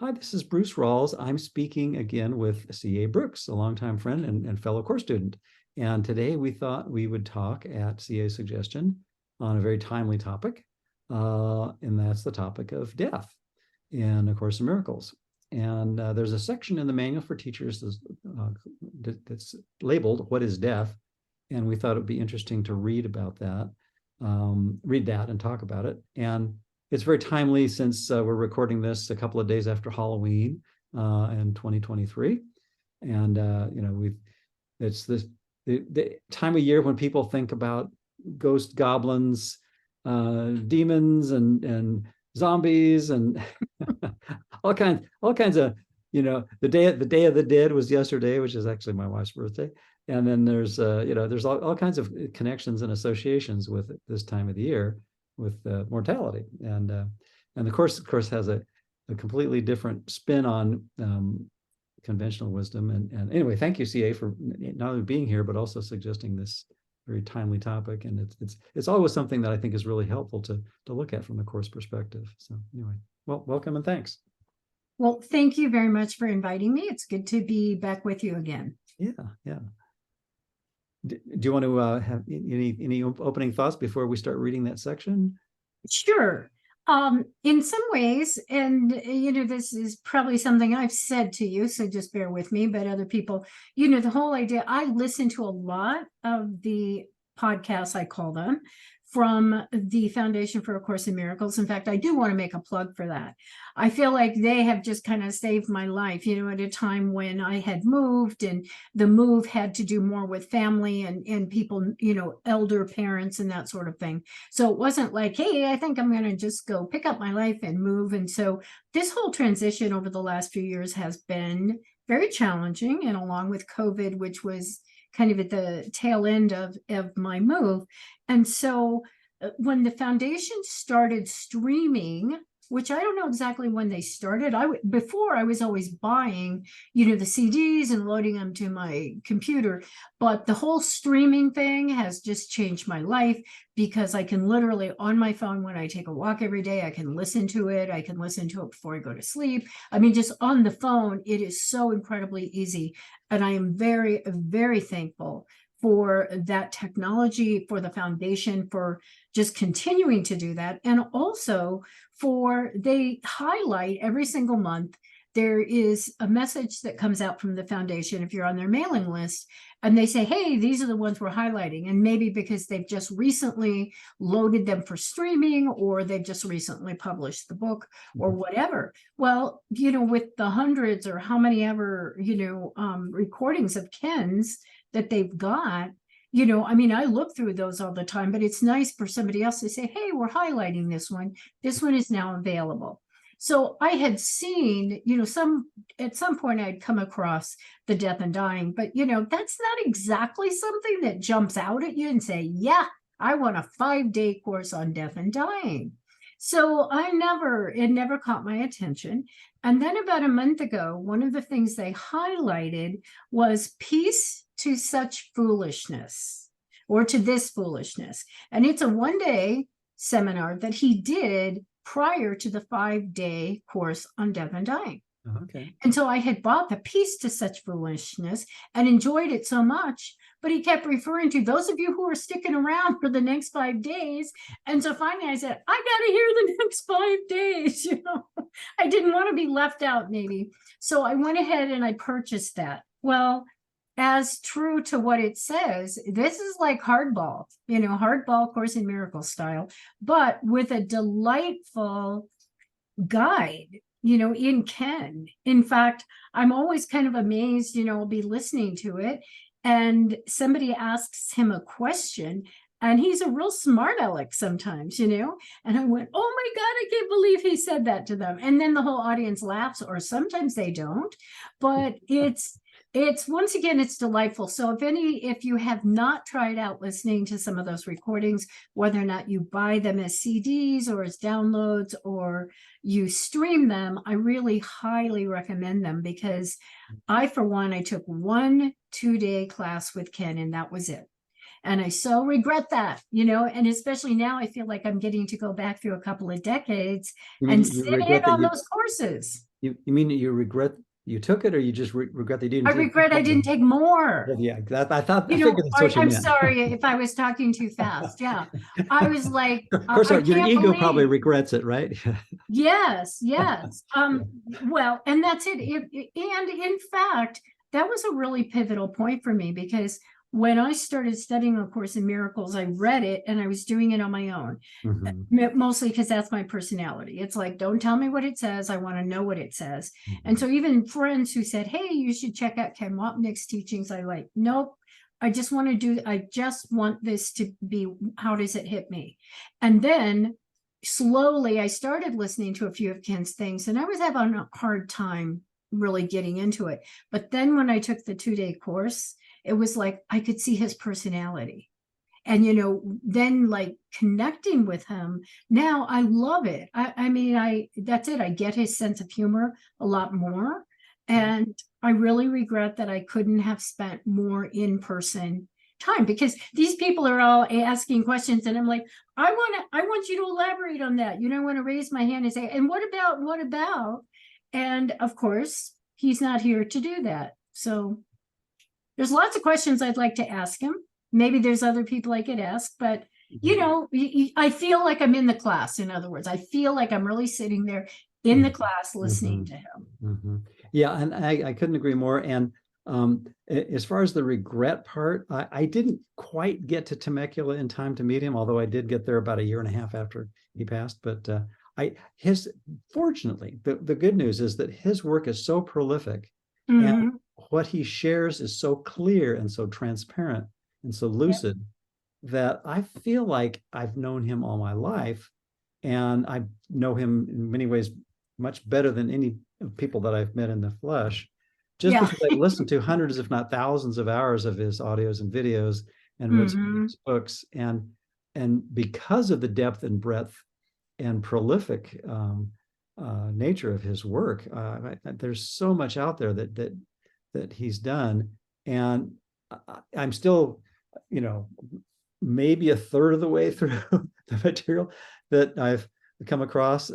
Hi, this is Bruce Rawles. I'm speaking again with C.A. Brooks, a longtime friend and fellow course student. And today we thought we would talk at C.A.'s suggestion on a very timely topic, and that's the topic of death in A Course in Miracles. And there's a section in the manual for teachers that's labeled "What is Death?" And we thought it would be interesting to read about that, read that and talk about it. And it's very timely since we're recording this a couple of days after Halloween in 2023. And, it's the time of year when people think about ghost goblins, demons and zombies and all kinds of, the Day of the Dead was yesterday, which is actually my wife's birthday. And then there's all kinds of connections and associations with this time of the year with mortality. And the course, of course, has a completely different spin on conventional wisdom. And anyway, thank you, CA, for not only being here, but also suggesting this very timely topic. And it's always something that I think is really helpful to look at from the course perspective. So anyway, well, welcome and thanks. Well, thank you very much for inviting me. It's good to be back with you again. Yeah. Do you want to have any opening thoughts before we start reading that section? Sure. In some ways, and this is probably something I've said to you, so just bear with me, but other people, the whole idea, I listen to a lot of the podcasts, I call them, from the Foundation for A Course in Miracles. In fact, I do want to make a plug for that. I feel like they have just kind of saved my life, at a time when I had moved, and the move had to do more with family and people, elder parents and that sort of thing. So it wasn't like, hey, I think I'm going to just go pick up my life and move. And so this whole transition over the last few years has been very challenging. And along with COVID, which was kind of at the tail end of my move. And so when the foundation started streaming, which I don't know exactly when they started. Before I was always buying, the CDs and loading them to my computer, but the whole streaming thing has just changed my life because I can literally on my phone when I take a walk every day, I can listen to it. I can listen to it before I go to sleep. I mean, just on the phone, it is so incredibly easy. And I am very, very thankful for that technology, for the foundation, for just continuing to do that. And also they highlight every single month, there is a message that comes out from the foundation if you're on their mailing list, and they say, hey, these are the ones we're highlighting. And maybe because they've just recently loaded them for streaming, or they've just recently published the book or whatever. Well, with the hundreds or how many ever, recordings of Ken's that they've got, I look through those all the time, but it's nice for somebody else to say, hey, we're highlighting this one. This one is now available. So I had seen, at some point I'd come across the death and dying, but, that's not exactly something that jumps out at you and say, yeah, I want a 5-day course on death and dying. So it never caught my attention. And then about a month ago, one of the things they highlighted was peace to such foolishness, or to this foolishness. And it's a 1-day seminar that he did prior to the 5-day course on death and dying. Okay. And so I had bought the Peace to Such Foolishness and enjoyed it so much, but he kept referring to those of you who are sticking around for the next 5 days. And so finally I said, I got to hear the next 5 days. I didn't want to be left out maybe. So I went ahead and I purchased that. Well, as true to what it says, this is like hardball, hardball Course in Miracles style, but with a delightful guide, in Ken. In fact, I'm always kind of amazed, I'll be listening to it and somebody asks him a question and he's a real smart aleck sometimes, and I went, oh my God, I can't believe he said that to them. And then the whole audience laughs, or sometimes they don't, but it's once again, it's delightful. So if you have not tried out listening to some of those recordings, whether or not you buy them as CDs or as downloads or you stream them, I really highly recommend them, because I, for one, I took 1 2-day class with Ken and that was it. And I so regret that, and especially now I feel like I'm getting to go back through a couple of decades and sit in on those courses. You mean that you regret you took it, or you just regret that you didn't I take regret I didn't take more. Well, yeah, I thought I You figured know, that's what you I'm meant. sorry if I was talking too fast. Yeah. I was like, Of course, I your can't ego probably believe. regrets it, right? Yes, yes. Well, and that's it. And in fact, that was a really pivotal point for me, because when I started studying A Course in Miracles, I read it and I was doing it on my own, mostly because that's my personality. It's like, don't tell me what it says. I want to know what it says. And so even friends who said, hey, you should check out Ken Wapnick's teachings, I like, nope. I just want this to be, how does it hit me? And then slowly I started listening to a few of Ken's things, and I was having a hard time really getting into it. But then when I took the 2-day course, it was like I could see his personality. And, then like connecting with him, now I love it. I mean, that's it. I get his sense of humor a lot more. And I really regret that I couldn't have spent more in-person time, because these people are all asking questions and I'm like, I want you to elaborate on that. I want to raise my hand and say, and what about? And of course, he's not here to do that. So there's lots of questions I'd like to ask him. Maybe there's other people I could ask, but I feel like I'm in the class. In other words, I feel like I'm really sitting there in the class listening to him. Yeah, and I couldn't agree more. And as far as the regret part, I didn't quite get to Temecula in time to meet him, although I did get there about a year and a half after he passed. But fortunately, the good news is that his work is so prolific, and what he shares is so clear and so transparent and so lucid that I feel like I've known him all my life, and I know him in many ways much better than any people that I've met in the flesh, just because I've listened to hundreds, if not thousands, of hours of his audios and videos and read some of his books. And because of the depth and breadth and prolific nature of his work, there's so much out there that he's done. And I'm still, maybe a third of the way through the material that I've come across,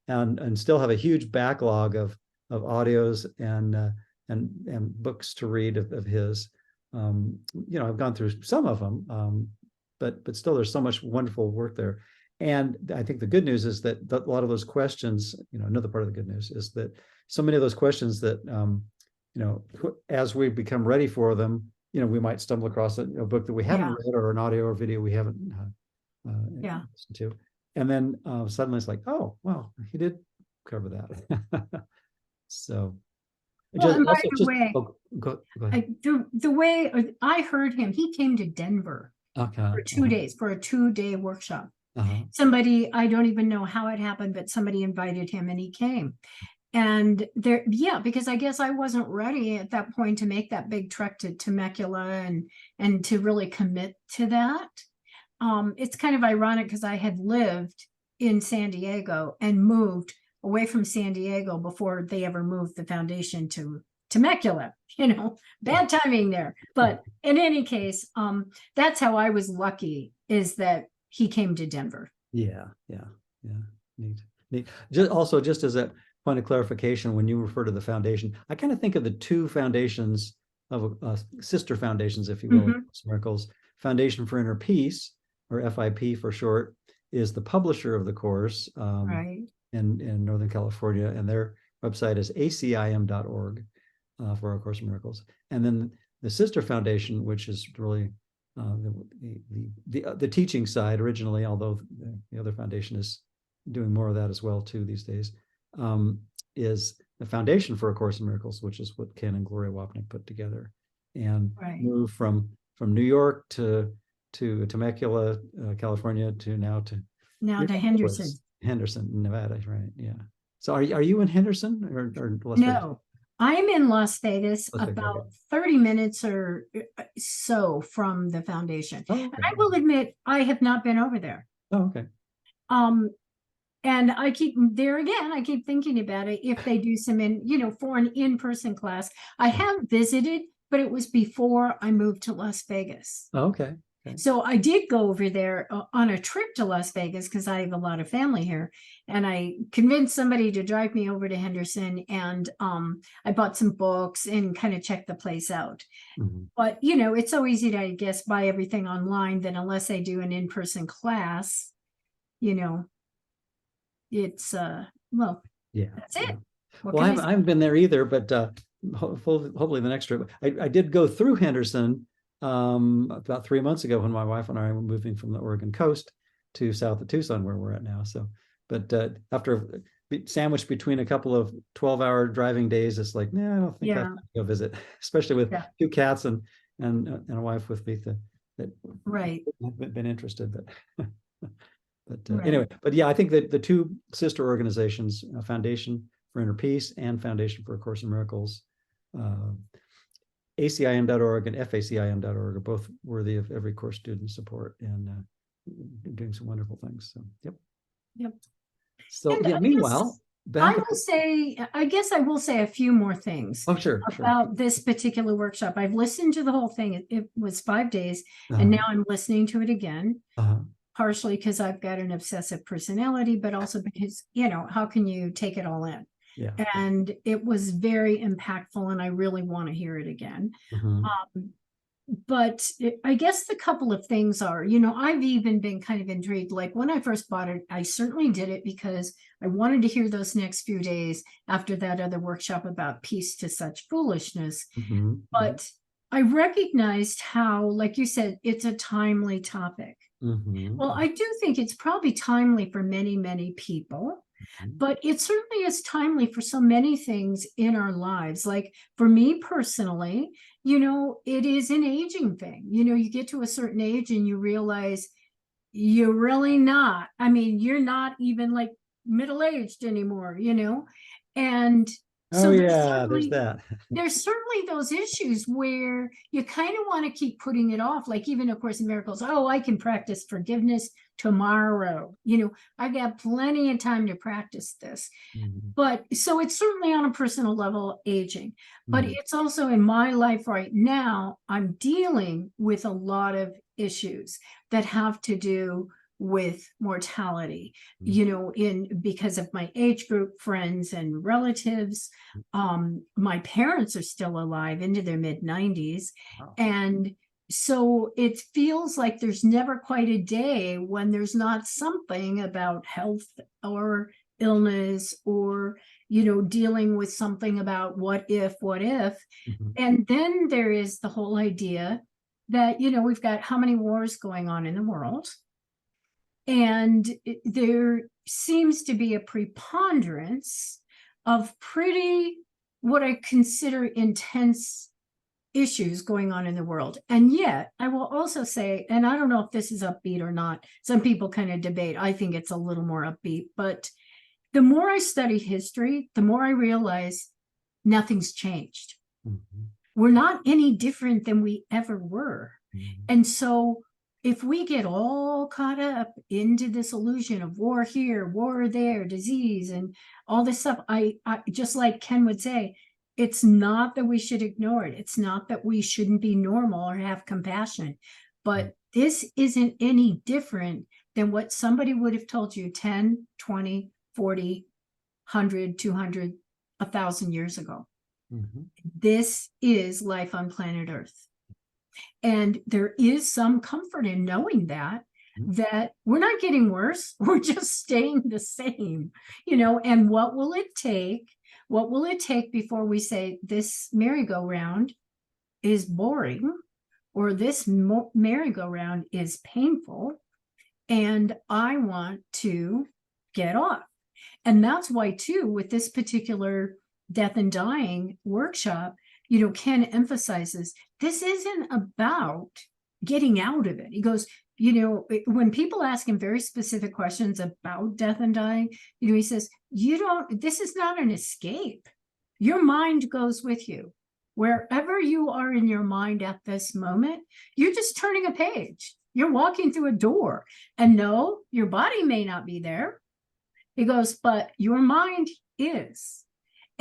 and still have a huge backlog of audios and books to read of his. I've gone through some of them, but still there's so much wonderful work there. And I think the good news is that a lot of those questions, another part of the good news is that so many of those questions that, as we become ready for them, we might stumble across a book that we haven't read, or an audio or video we haven't listened to. And then suddenly it's like, oh, well, he did cover that. So, well, by the way, go ahead. The way I heard him, he came to Denver for 2 days, for a 2-day workshop. Somebody, I don't even know how it happened, but somebody invited him and he came. And because I guess I wasn't ready at that point to make that big trek to Temecula and to really commit to that. It's kind of ironic because I had lived in San Diego and moved away from San Diego before they ever moved the foundation to Temecula. Bad timing there. But in any case, that's how I was lucky, is that he came to Denver. Yeah. Neat. Just as a point of clarification, when you refer to the foundation, I kind of think of the two foundations of sister foundations, if you will, Miracles. Foundation for Inner Peace, or FIP for short, is the publisher of the course in Northern California, and their website is ACIM.org for A Course in Miracles. And then the sister foundation, which is really the teaching side originally, although the other foundation is doing more of that as well too these days, is the Foundation for A Course in Miracles, which is what Ken and Gloria Wapnick put together, and moved from New York to Temecula, California, to now to Henderson, Nevada, right? Yeah. So are you in Henderson or Las Vegas? No, I'm in Las Vegas, about 30 minutes or so from the foundation. And I will admit, I have not been over there. Oh, okay. And I keep thinking about it. If they do some for an in-person class, I have visited, but it was before I moved to Las Vegas. Oh, okay. Okay. So I did go over there on a trip to Las Vegas because I have a lot of family here, and I convinced somebody to drive me over to Henderson, and I bought some books and kind of checked the place out. Mhm. But it's so easy to, I guess, buy everything online that unless I do an in-person class, it's well, Yeah. that's it. What Well, can I haven't been there either, but hopefully the next trip. I did go through Henderson about 3 months ago when my wife and I were moving from the Oregon coast to south of Tucson, where we're at now. So, but after sandwiched between a couple of 12-hour driving days, it's like, nah, I don't think I'll go visit, especially with two cats and a wife with me that Right. haven't been interested, but. But Right. anyway, but yeah, I think that the two sister organizations, Foundation for Inner Peace and Foundation for A Course in Miracles, ACIM.org and FACIM.org are both worthy of every course student support and doing some wonderful things. So, Yep. So, And yeah, meanwhile, I guess I will say a few more things about this particular workshop. I've listened to the whole thing. It was 5 days, and now I'm listening to it again. Partially because I've got an obsessive personality, but also because, how can you take it all in? Yeah. And it was very impactful, and I really want to hear it again. But I guess the couple of things are, I've even been kind of intrigued. Like when I first bought it, I certainly did it because I wanted to hear those next few days after that other workshop about peace to such foolishness. But I recognized how, like you said, it's a timely topic. Well, I do think it's probably timely for many, many people, but it certainly is timely for so many things in our lives. Like for me personally, it is an aging thing. You get to a certain age and you realize you're really not. I mean, you're not even like middle-aged anymore, and so there's that. There's certainly those issues where you kind of want to keep putting it off. Like even A Course in Miracles, I can practice forgiveness tomorrow. I've got plenty of time to practice this. But so it's certainly on a personal level aging, but it's also in my life right now, I'm dealing with a lot of issues that have to do with mortality, because of my age group, friends and relatives. My parents are still alive into their mid-90s. Wow. And so it feels like there's never quite a day when there's not something about health or illness or, dealing with something about what if. And then there is the whole idea that, we've got how many wars going on in the world. And there seems to be a preponderance of pretty, what I consider intense issues going on in the world. And yet, I will also say, and I don't know if this is upbeat or not, some people kind of debate, I think it's a little more upbeat, but the more I study history, the more I realize nothing's changed. We're not any different than we ever were. And so if we get all caught up into this illusion of war here, war there, disease, and all this stuff, I just like Ken would say, it's not that we should ignore it. It's not that we shouldn't be normal or have compassion, but this isn't any different than what somebody would have told you 10, 20, 40, 100, 200, 1,000 years ago. This is life on planet Earth. And there is some comfort in knowing that we're not getting worse, we're just staying the same, and what will it take before we say this merry-go-round is boring or this merry-go-round is painful and I want to get off. And that's why too, with this particular death and dying workshop, Ken emphasizes this isn't about getting out of it. He goes, when people ask him very specific questions about death and dying, he says, this is not an escape. Your mind goes with you. Wherever you are in your mind at this moment, you're just turning a page. You're walking through a door. And no, your body may not be there. He goes, but your mind is.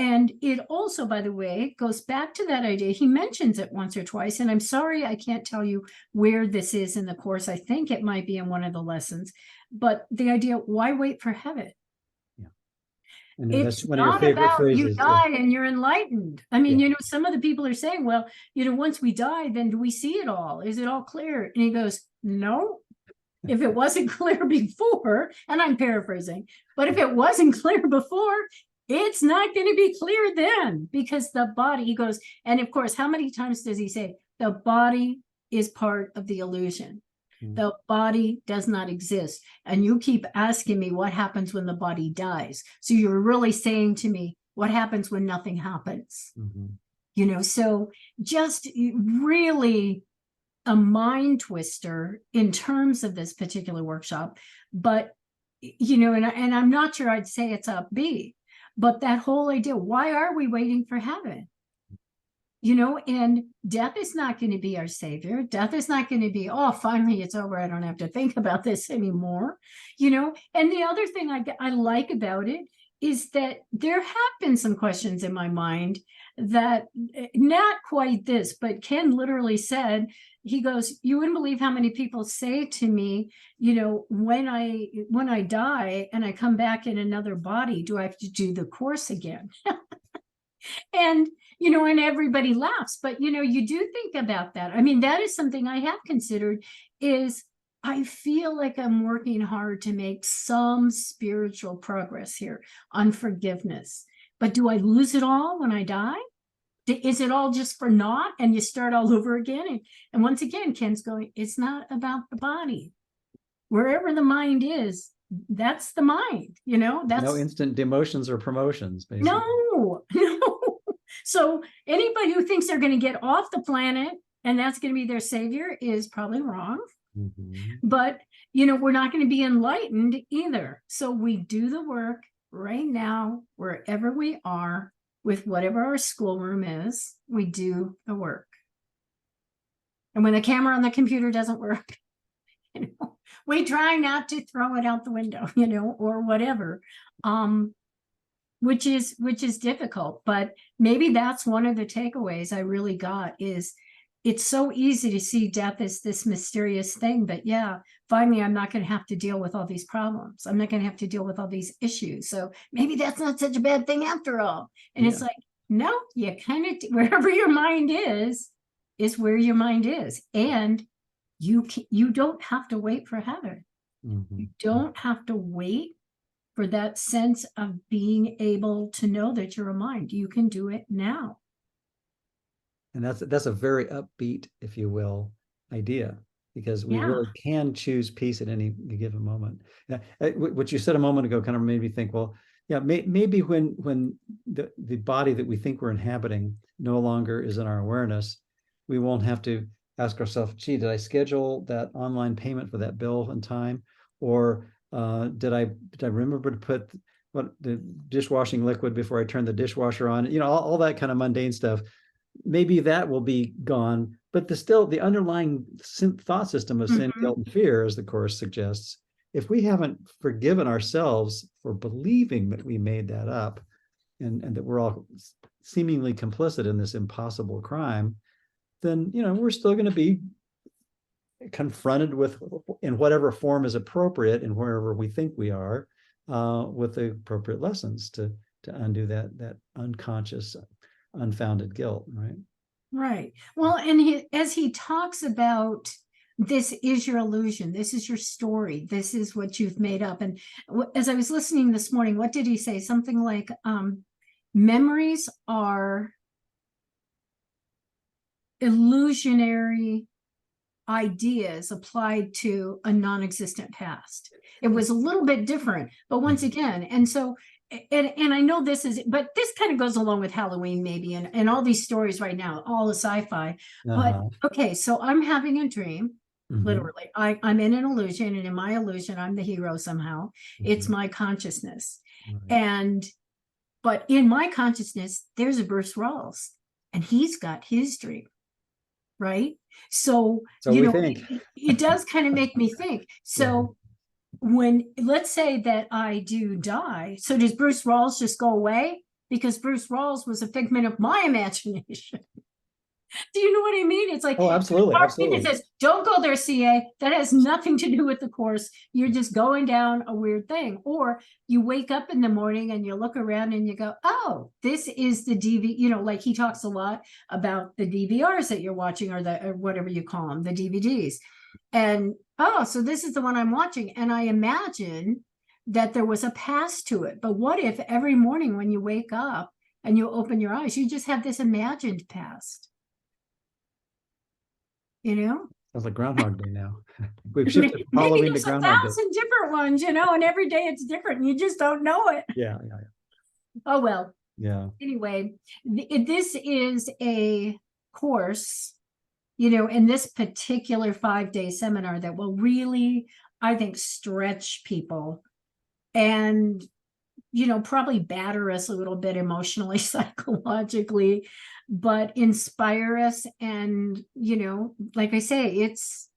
And it also, by the way, goes back to that idea. He mentions it once or twice, and I'm sorry I can't tell you where this is in the course. I think it might be in one of the lessons, but the idea, why wait for heaven? Yeah. And It's that's one of your not favorite about you phrases. die and you're enlightened. I mean, Yeah. some of the people are saying, well, once we die, then do we see it all? Is it all clear? And he goes, no. If it wasn't clear before, and I'm paraphrasing, but if it wasn't clear before, it's not going to be clear then, because the body, he goes, and of course, how many times does he say the body is part of the illusion? The body does not exist. And you keep asking me what happens when the body dies. So you're really saying to me, what happens when nothing happens? So just really a mind twister in terms of this particular workshop. But, and I'm not sure I'd say it's upbeat, but that whole idea, why are we waiting for heaven? And death is not going to be our savior. Death is not going to be, oh, finally it's over. I don't have to think about this anymore. And the other thing I like about it is that there have been some questions in my mind that not quite this, but Ken literally said, he goes, you wouldn't believe how many people say to me, when I die and I come back in another body, do I have to do the course again? And and everybody laughs, but you do think about that. I mean, that is something I have considered, is I feel like I'm working hard to make some spiritual progress here on forgiveness. But do I lose it all when I die? Is it all just for naught and you start all over again? And once again, Ken's going, it's not about the body. Wherever the mind is, that's the mind, that's no instant demotions or promotions, basically. No. So anybody who thinks they're going to get off the planet and that's going to be their savior is probably wrong. But, we're not going to be enlightened either. So we do the work right now, wherever we are, with whatever our schoolroom is, we do the work. And when the camera on the computer doesn't work, we try not to throw it out the window, or whatever. Which is difficult, but maybe that's one of the takeaways I really got, is it's so easy to see death as this mysterious thing, but yeah, finally, I'm not going to have to deal with all these problems. I'm not going to have to deal with all these issues. So maybe that's not such a bad thing after all. And it's like, no, you kind of, wherever your mind is where your mind is. And you don't have to wait for heaven. You don't have to wait for that sense of being able to know that you're a mind. You can do it now. And that's a very upbeat, if you will, idea, because we really can choose peace at any given moment. What you said a moment ago kind of made me think, well, yeah, maybe when the body that we think we're inhabiting no longer is in our awareness, we won't have to ask ourselves, gee, did I schedule that online payment for that bill in time? Or did I remember to put the dishwashing liquid before I turned the dishwasher on? All that kind of mundane stuff. Maybe that will be gone, but the underlying thought system of sin, guilt, and fear, as the Course suggests, if we haven't forgiven ourselves for believing that we made that up, and that we're all seemingly complicit in this impossible crime, then we're still going to be confronted with, in whatever form is appropriate and wherever we think we are, with the appropriate lessons to undo that unconscious, unfounded guilt, right? Right. Well, and as he talks about, this is your illusion, this is your story, this is what you've made up. And as I was listening this morning, what did he say? Something like, memories are illusionary ideas applied to a non-existent past. It was a little bit different, but once again, and so, and I know this is, but this kind of goes along with Halloween maybe, and all these stories right now, all the sci-fi. But okay, so I'm having a dream, literally. I'm in an illusion, and in my illusion, I'm the hero somehow. It's my consciousness. But in my consciousness, there's a Bruce Rawles, and he's got his dream. Right. So it does kind of make me think. So when, let's say that I do die, so does Bruce Rawles just go away? because Bruce Rawles was a figment of my imagination. Do you know what I mean? It's like, Oh, absolutely, part of me absolutely. that says, don't go there, CA. That has nothing to do with the course. You're just going down a weird thing. Or you wake up in the morning and you look around and you go, oh, this is the DV, you know, like he talks a lot about the DVRs that you're watching, or the, or whatever you call them, the DVDs. And, oh, so this is the one I'm watching. And I imagine that there was a past to it. But what if every morning when you wake up and you open your eyes, you just have this imagined past? You know, Sounds like Groundhog Day now. We've shifted from maybe Halloween to there's Groundhog Day. 1,000 different ones, you know, and every day it's different and you just don't know it. Yeah. Oh, well. Yeah. Anyway, this is a course, you know, in this particular 5-day seminar that will really, I think, stretch people and, you know, probably batter us a little bit emotionally, psychologically, but inspire us. And, you know, like I say, it's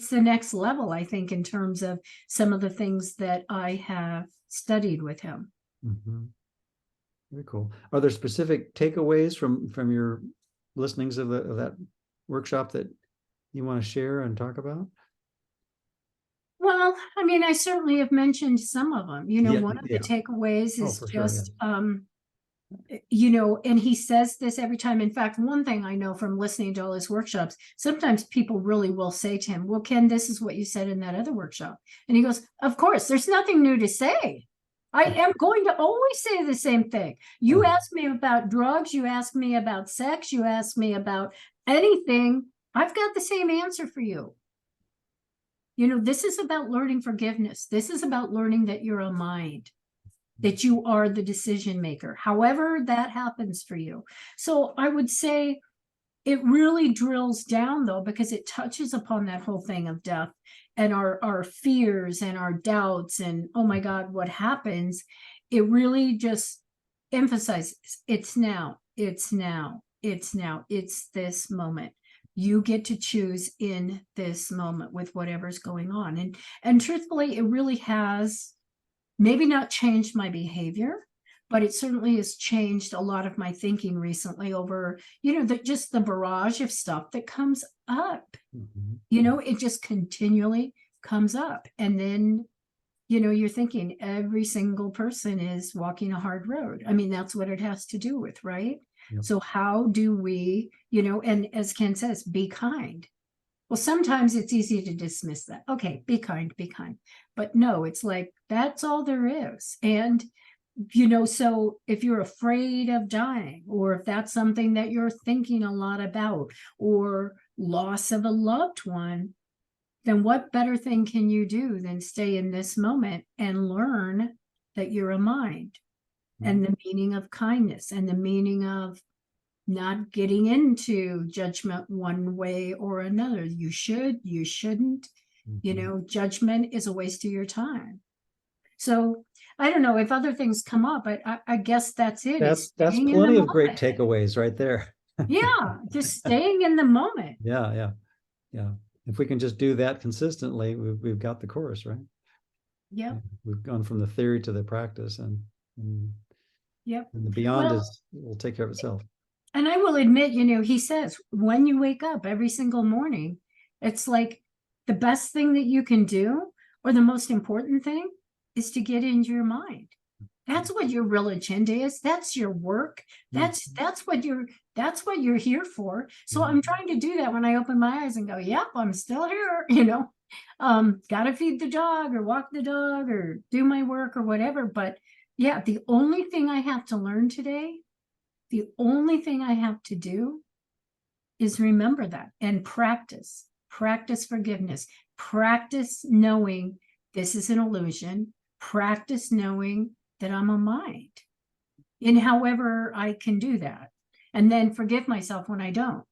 the next level, I think, in terms of some of the things that I have studied with him. Mm-hmm. Very cool. Are there specific takeaways from your listenings of that workshop that you want to share and talk about? Well, I mean, I certainly have mentioned some of them. You know, Yeah, one of yeah. the takeaways is for sure, just, you know, and he says this every time. In fact, one thing I know from listening to all his workshops, sometimes people really will say to him, well, Ken, this is what you said in that other workshop. And he goes, of course, there's nothing new to say. I am going to always say the same thing. You ask me about drugs, you ask me about sex, you ask me about anything, I've got the same answer for you. You know, this is about learning forgiveness. This is about learning that you're a mind, that you are the decision maker, however that happens for you. So I would say it really drills down, though, because it touches upon that whole thing of death and our fears and our doubts and, oh my God, what happens? It really just emphasizes it's now, it's now, it's now, it's this moment. You get to choose in this moment with whatever's going on. And truthfully, it really has maybe not changed my behavior, but it certainly has changed a lot of my thinking recently over, you know, just the barrage of stuff that comes up. Mm-hmm. You know, it just continually comes up. And then, you know, you're thinking every single person is walking a hard road. I mean, that's what it has to do with, right? Yep. So how do we, you know, and as Ken says, be kind. Well, sometimes it's easy to dismiss that. Okay, be kind, be kind. But no, it's like, that's all there is. And, you know, so if you're afraid of dying, or if that's something that you're thinking a lot about, or loss of a loved one, then what better thing can you do than stay in this moment and learn that you're a mind, and the meaning of kindness, and the meaning of not getting into judgment one way or another. You should, you shouldn't, you know, judgment is a waste of your time. So I don't know if other things come up, but I guess that's it. That's plenty of great takeaways right there. Yeah, just staying in the moment. Yeah. If we can just do that consistently, we've got the course, right? Yep. Yeah. We've gone from the theory to the practice, and yep. And the beyond will take care of itself. And I will admit, you know, he says when you wake up every single morning, it's like the best thing that you can do, or the most important thing, is to get into your mind. That's what your real agenda is. That's your work. That's what you're here for. So I'm trying to do that when I open my eyes and go, yep, I'm still here, you know. Gotta feed the dog or walk the dog or do my work or whatever. But yeah, the only thing I have to learn today, the only thing I have to do is remember that and practice forgiveness, practice knowing this is an illusion, practice knowing that I'm a mind, in however I can do that. And then forgive myself when I don't.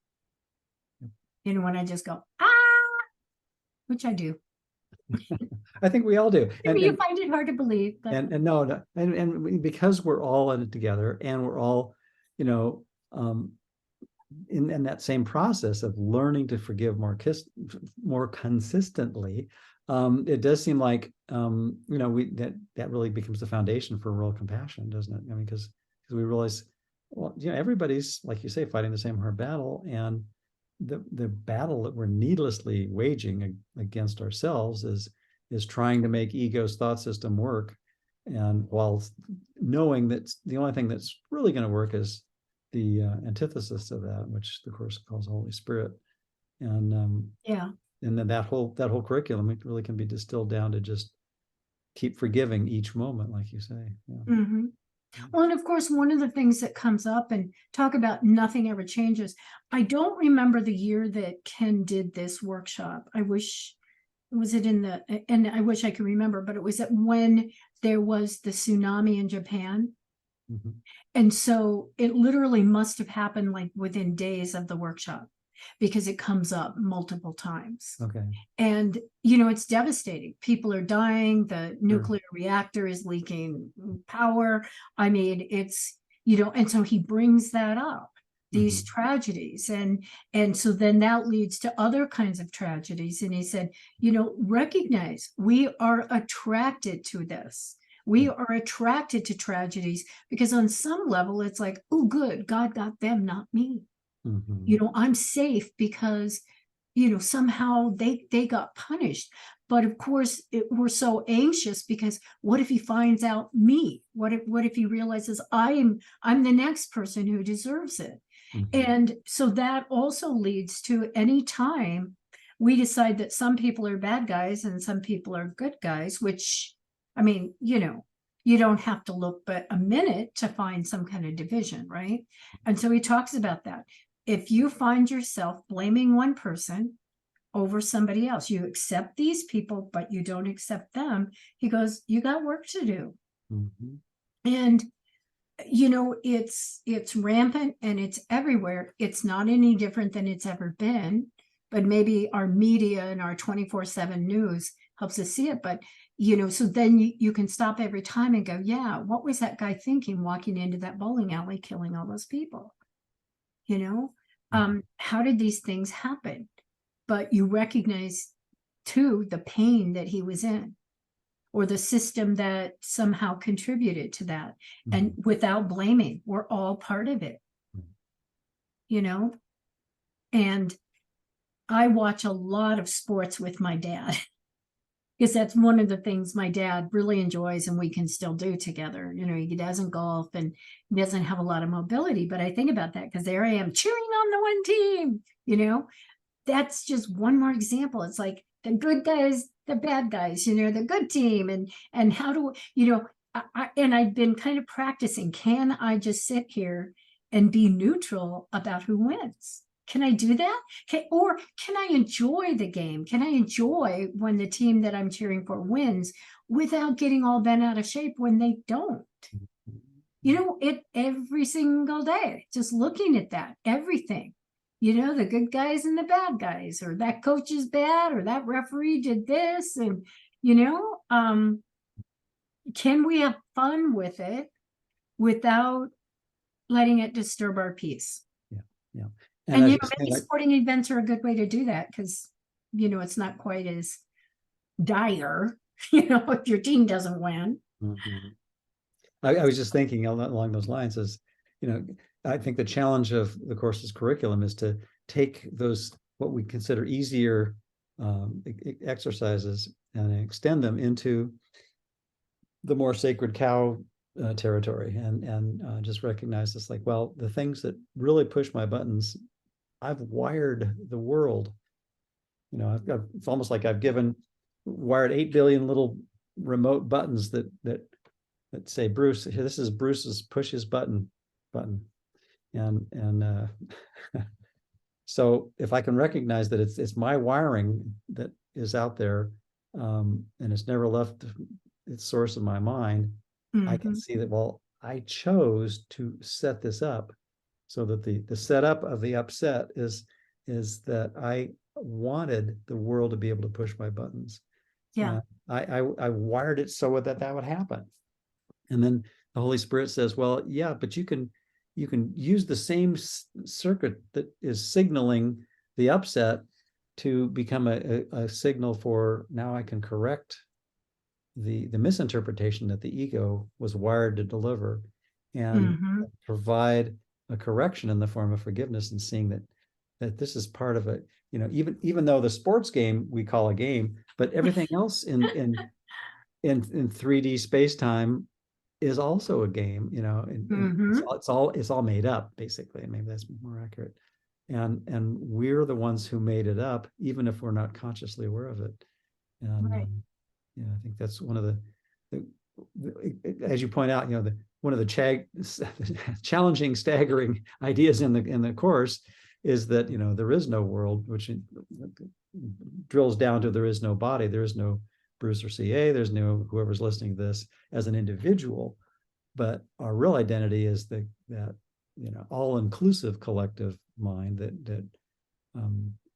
You know, when I just go, which I do. I think we all do. Maybe you find it hard to believe. But... And because we're all in it together, and we're all, you know, in that same process of learning to forgive more consistently, it does seem like, you know, that really becomes the foundation for real compassion, doesn't it? I mean, because because we realize, well, everybody's, like you say, fighting the same hard battle, and the battle that we're needlessly waging against ourselves is trying to make ego's thought system work, and while knowing that the only thing that's really going to work is the antithesis of that, which the Course calls Holy Spirit. And and then that whole curriculum, it really can be distilled down to just keep forgiving each moment, like you say. Well, and of course, one of the things that comes up, and talk about nothing ever changes. I don't remember the year that Ken did this workshop. I wish, was it in the, and I wish I could remember, but it was when there was the tsunami in Japan. And so it literally must have happened like within days of the workshop, because it comes up multiple times. Okay. And, it's devastating. People are dying. The nuclear reactor is leaking power. I mean, it's, and so he brings that up, these tragedies. And so then that leads to other kinds of tragedies. And he said, recognize we are attracted to this. We are attracted to tragedies because on some level, it's like, oh, good, God got them, not me. I'm safe because, somehow they got punished. But of course, we're so anxious because what if he finds out me? What if he realizes I'm the next person who deserves it? And so that also leads to any time we decide that some people are bad guys and some people are good guys, which, I mean, you don't have to look but a minute to find some kind of division, right? And so he talks about that. If you find yourself blaming one person over somebody else, you accept these people, but you don't accept them, he goes, you got work to do. And, it's rampant and it's everywhere. It's not any different than it's ever been, but maybe our media and our 24/7 news helps us see it. But, so then you can stop every time and go, yeah, what was that guy thinking walking into that bowling alley, killing all those people? How did these things happen? But you recognize too the pain that he was in, or the system that somehow contributed to that. And without blaming, we're all part of it. And I watch a lot of sports with my dad, because that's one of the things my dad really enjoys and we can still do together. He doesn't golf and he doesn't have a lot of mobility, but I think about that because there I am cheering on the one team. That's just one more example. It's like the good guys, the bad guys, the good team, and how do, and I've been kind of practicing, can I just sit here and be neutral about who wins? Can I do that? Or can I enjoy the game? Can I enjoy when the team that I'm cheering for wins without getting all bent out of shape when they don't? It every single day, just looking at that, everything, the good guys and the bad guys, or that coach is bad, or that referee did this. And, can we have fun with it without letting it disturb our peace? Yeah. And maybe sporting events are a good way to do that because, it's not quite as dire, if your team doesn't win. I was just thinking along those lines is, I think the challenge of the course's curriculum is to take those, what we consider easier exercises, and extend them into the more sacred cow territory, and just recognize this, like, well, the things that really push my buttons, I've wired the world. It's almost like I've wired 8 billion little remote buttons that say, Bruce, this is Bruce's push his button. And so if I can recognize that it's my wiring that is out there, and it's never left its source in my mind, I can see that, well, I chose to set this up so that the setup of the upset is that I wanted the world to be able to push my buttons. Yeah. I wired it so that would happen. And then the Holy Spirit says, well, yeah, but you can use the same circuit that is signaling the upset to become a signal for, now I can correct the misinterpretation that the ego was wired to deliver. and provide a correction in the form of forgiveness, and seeing that this is part of it. Even though the sports game we call a game, but everything else in 3D space-time is also a game, and it's all made up, basically. Maybe that's more accurate. And we're the ones who made it up, even if we're not consciously aware of it. And Right. I think that's one of the as you point out, one of the challenging, staggering ideas in the course is that there is no world, which drills down to there is no body, there is no Bruce or CA, there's no whoever's listening to this as an individual, but our real identity is that all-inclusive collective mind that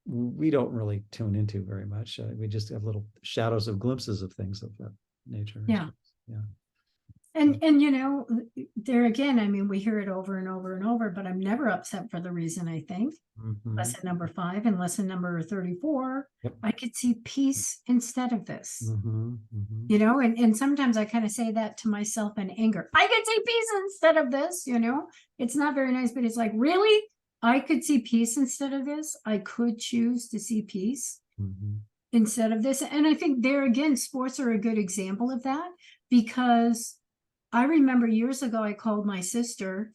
we don't really tune into very much. We just have little shadows of glimpses of things of that nature. Yeah. Yeah. And there again, I mean, we hear it over and over and over, but I'm never upset for the reason I think. Lesson number 5 and lesson number 34, Yep. I could see peace instead of this. Mm-hmm. And sometimes I kind of say that to myself in anger. I could see peace instead of this, it's not very nice, but it's like, really? I could see peace instead of this. I could choose to see peace instead of this. And I think there again, sports are a good example of that, because I remember years ago, I called my sister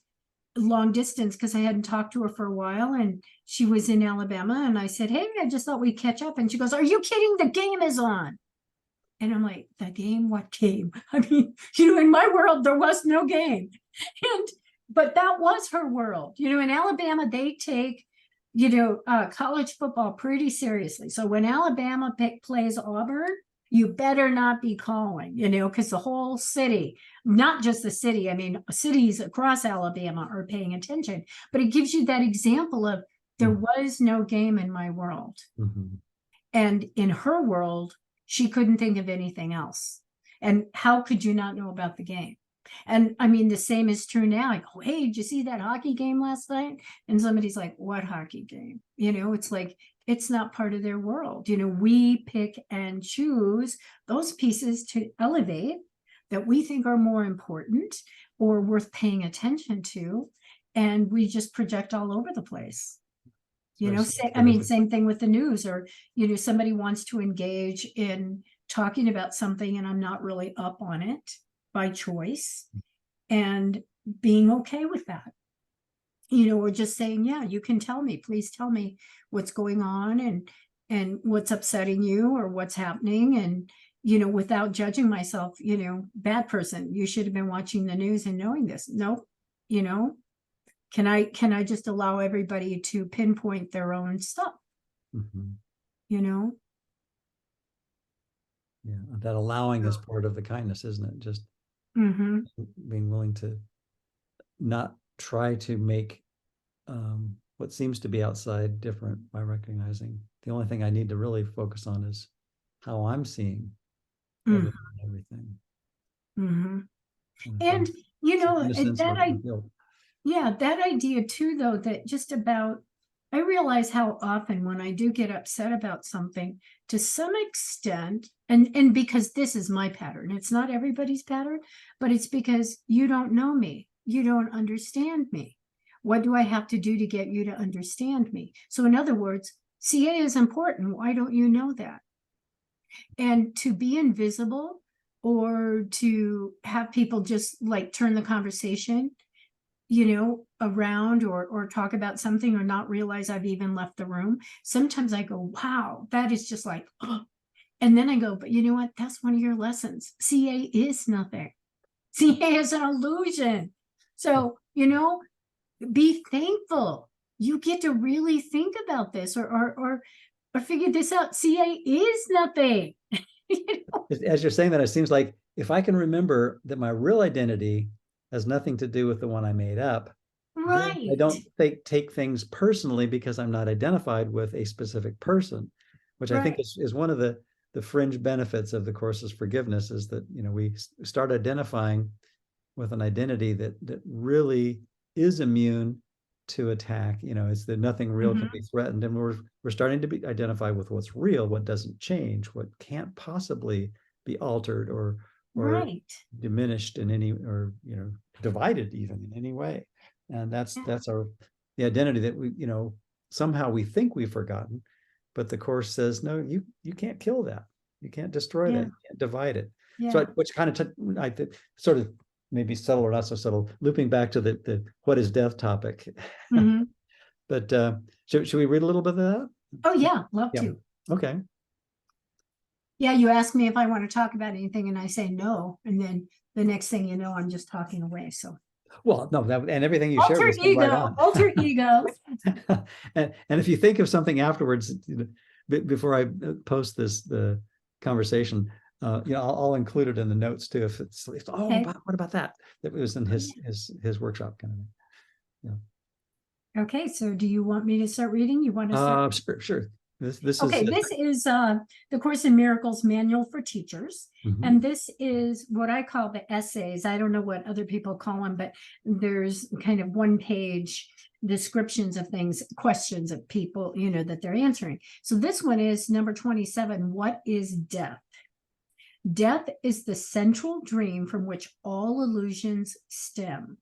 long distance because I hadn't talked to her for a while, and she was in Alabama, and I said, hey, I just thought we'd catch up. And she goes, are you kidding? The game is on. And I'm like, the game? What game? I mean, in my world, there was no game. But that was her world. In Alabama, they take, college football pretty seriously. So when Alabama plays Auburn, you better not be calling, because the whole city, not just the city, I mean, cities across Alabama are paying attention. But it gives you that example of there was no game in my world. And in her world, she couldn't think of anything else. And how could you not know about the game? And I mean, the same is true now. I go, hey, did you see that hockey game last night? And somebody's like, what hockey game? It's like, it's not part of their world. We pick and choose those pieces to elevate that we think are more important or worth paying attention to. And we just project all over the place. Same thing with the news, or, somebody wants to engage in talking about something and I'm not really up on it by choice, and being okay with that, or just saying, yeah, you can tell me, please tell me what's going on and what's upsetting you or what's happening. And, without judging myself, bad person, you should have been watching the news and knowing this. Nope. Can I just allow everybody to pinpoint their own stuff? Yeah, that allowing is part of the kindness, isn't it? Just being willing to not try to make what seems to be outside different by recognizing the only thing I need to really focus on is how I'm seeing everything. And that idea too, though, that just about, I realize how often when I do get upset about something, to some extent, and because this is my pattern, it's not everybody's pattern, but it's because you don't know me, you don't understand me. What do I have to do to get you to understand me? So in other words, CA is important. Why don't you know that? And to be invisible, or to have people just like turn the conversation around, or talk about something, or not realize I've even left the room. Sometimes I go, wow, that is just like, oh. And then I go, but you know what? That's one of your lessons. CA is nothing. CA is an illusion. So, be thankful. You get to really think about this or figure this out. CA is nothing. As you're saying that, it seems like if I can remember that my real identity has nothing to do with the one I made up, right? I don't take things personally because I'm not identified with a specific person, which I think is one of the fringe benefits of the Course's forgiveness, is that we start identifying with an identity that really is immune to attack. It's that nothing real can be threatened, and we're starting to identify with what's real, what doesn't change, what can't possibly be altered or Right. diminished in any, or divided even in any way. And that's the identity that we, somehow we think we've forgotten, but the Course says, no, you can't kill that. You can't destroy that. You can't divide it. So which kind of I sort of maybe subtle or not so subtle, looping back to the what is death topic. Mm-hmm. But should we read a little bit of that? Oh yeah, love to. Okay. Yeah, you ask me if I want to talk about anything, and I say no, and then the next thing you know, I'm just talking away. So, well, no, and everything you shared was right on. Alter ego. and if you think of something afterwards, before I post the conversation, I'll include it in the notes too. If it's okay. What about that? That was in his workshop kind of thing. Yeah. Okay, so do you want me to start reading? You want to start? Sure. This is the Course in Miracles Manual for Teachers. Mm-hmm. And this is what I call the essays. I don't know what other people call them, but there's kind of 1-page descriptions of things, questions of people, that they're answering. So this one is number 27. What is death? Death is the central dream from which all illusions stem.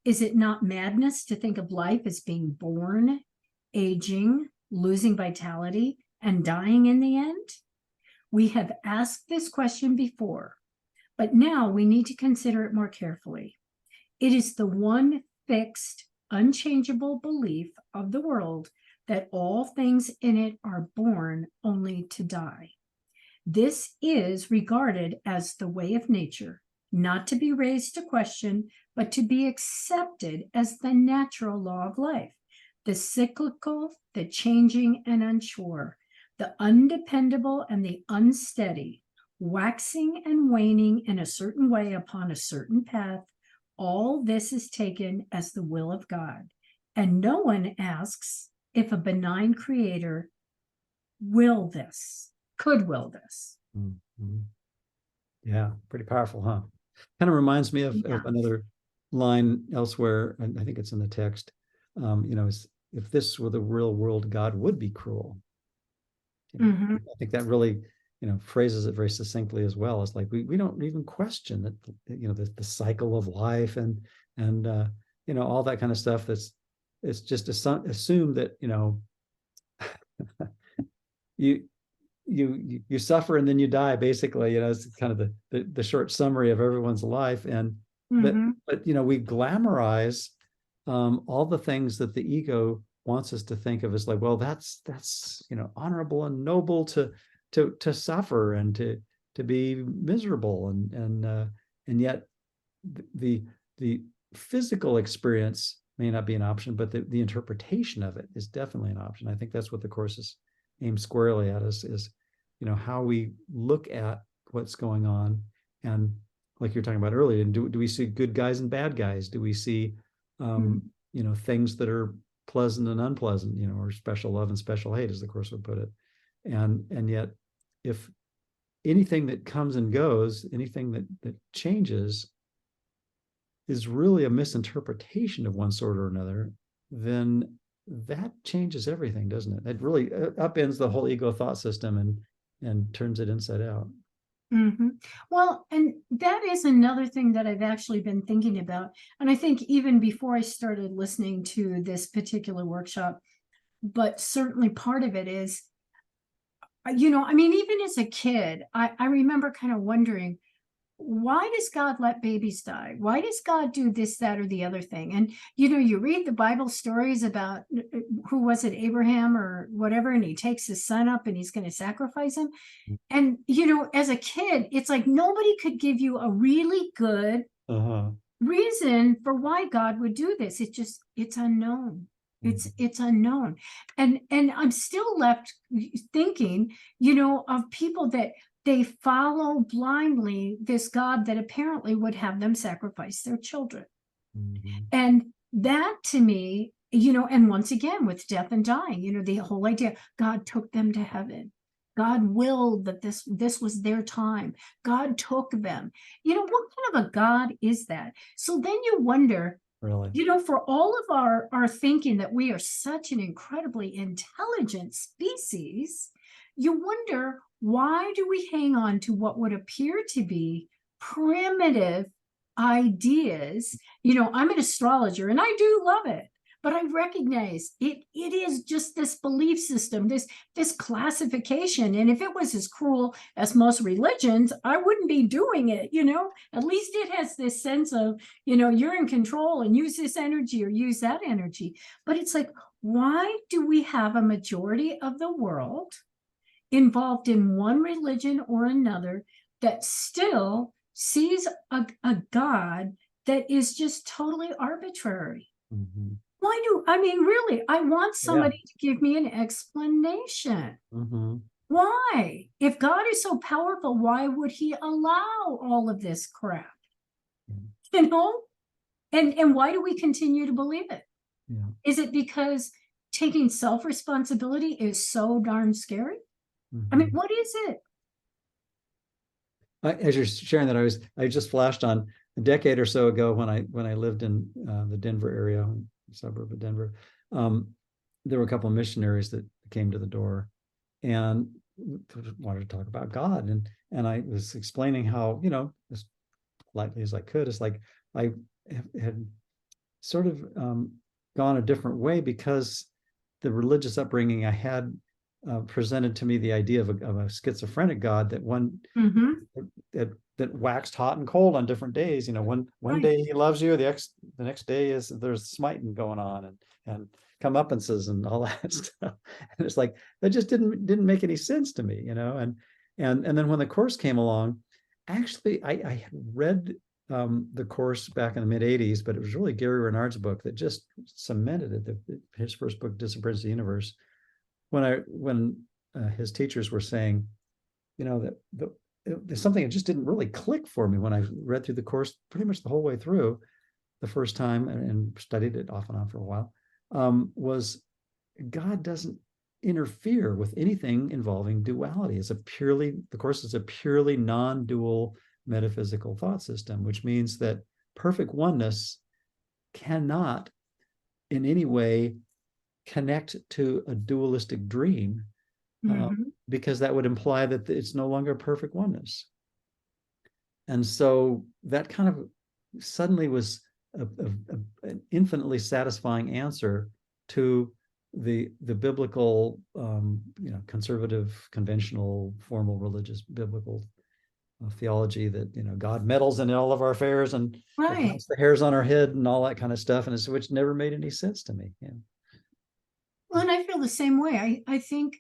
Is it not madness to think of life as being born, aging, losing vitality, and dying in the end? We have asked this question before, but now we need to consider it more carefully. It is the one fixed, unchangeable belief of the world that all things in it are born only to die. This is regarded as the way of nature, not to be raised to question, but to be accepted as the natural law of life. The cyclical, the changing and unsure, the undependable and the unsteady, waxing and waning in a certain way upon a certain path, all this is taken as the will of God. And no one asks if a benign creator could will this. Mm-hmm. Yeah, pretty powerful, huh? Kind of reminds me of another line elsewhere, and I think it's in the text. If this were the real world, God would be cruel. Mm-hmm. I think that really, phrases it very succinctly as well. It's like we don't even question that, the cycle of life and all that kind of stuff. It's just assume that you suffer and then you die. Basically, it's kind of the short summary of everyone's life. And mm-hmm. but we glamorize all the things that the ego wants us to think of as like, well, that's honorable and noble to suffer and to be miserable, and yet the physical experience may not be an option, but the interpretation of it is definitely an option. I think that's what the Course is aimed squarely at is how we look at what's going on. And like you're talking about earlier, do we see good guys and bad guys? Do we see things that are pleasant and unpleasant, or special love and special hate, as the Course would put it? And yet, if anything that comes and goes, anything that changes is really a misinterpretation of one sort or another, then that changes everything, doesn't it? It really upends the whole ego thought system and turns it inside out. Mm-hmm. Well, and that is another thing that I've actually been thinking about. And I think even before I started listening to this particular workshop, but certainly part of it is, even as a kid, I remember kind of wondering, why does God let babies die? Why does God do this, that, or the other thing? And, you read the Bible stories about, who was it, Abraham or whatever, and he takes his son up and he's going to sacrifice him. And, as a kid, it's like nobody could give you a really good reason for why God would do this. It's unknown. It's unknown. And I'm still left thinking, of people that they follow blindly this God that apparently would have them sacrifice their children. Mm-hmm. And that to me, and once again with death and dying, the whole idea, God took them to heaven. God willed that this was their time. God took them. What kind of a God is that? So then you wonder, really, for all of our thinking that we are such an incredibly intelligent species, you wonder, why do we hang on to what would appear to be primitive ideas. I'm an astrologer and I do love it, but I recognize it is just this belief system, this classification. And if it was as cruel as most religions, I wouldn't be doing it. At least it has this sense of, you're in control and use this energy or use that energy. But it's like, why do we have a majority of the world involved in one religion or another that still sees a God that is just totally arbitrary? Mm-hmm. Really, I want somebody to give me an explanation. Mm-hmm. Why? If God is so powerful, why would he allow all of this crap? And why do we continue to believe it? Yeah. Is it because taking self-responsibility is so darn scary? Mm-hmm. What is it? As you're sharing that, I just flashed on a decade or so ago when I lived in the Denver area, suburb of Denver. There were a couple of missionaries that came to the door and wanted to talk about God, and I was explaining how, as politely as I could, it's like I had sort of gone a different way because the religious upbringing I had presented to me the idea of a schizophrenic God that that waxed hot and cold on different days. One day he loves you, the next day there's smiting going on and comeuppances and all that stuff. And it's like that just didn't make any sense to me, And then when the Course came along, actually I had read the Course back in the mid '80s, but it was really Gary Renard's book that just cemented it. His first book, Disappearance of the Universe. When his teachers were saying, that there's something that just didn't really click for me when I read through the Course pretty much the whole way through the first time and studied it off and on for a while, was God doesn't interfere with anything involving duality. The Course is a purely non-dual metaphysical thought system, which means that perfect oneness cannot in any way connect to a dualistic dream, because that would imply that it's no longer perfect oneness. And so that kind of suddenly was an infinitely satisfying answer to the biblical, conservative, conventional, formal religious biblical theology that God meddles in all of our affairs and counts the hairs on our head and all that kind of stuff, and which never made any sense to me. Well, and I feel the same way. I think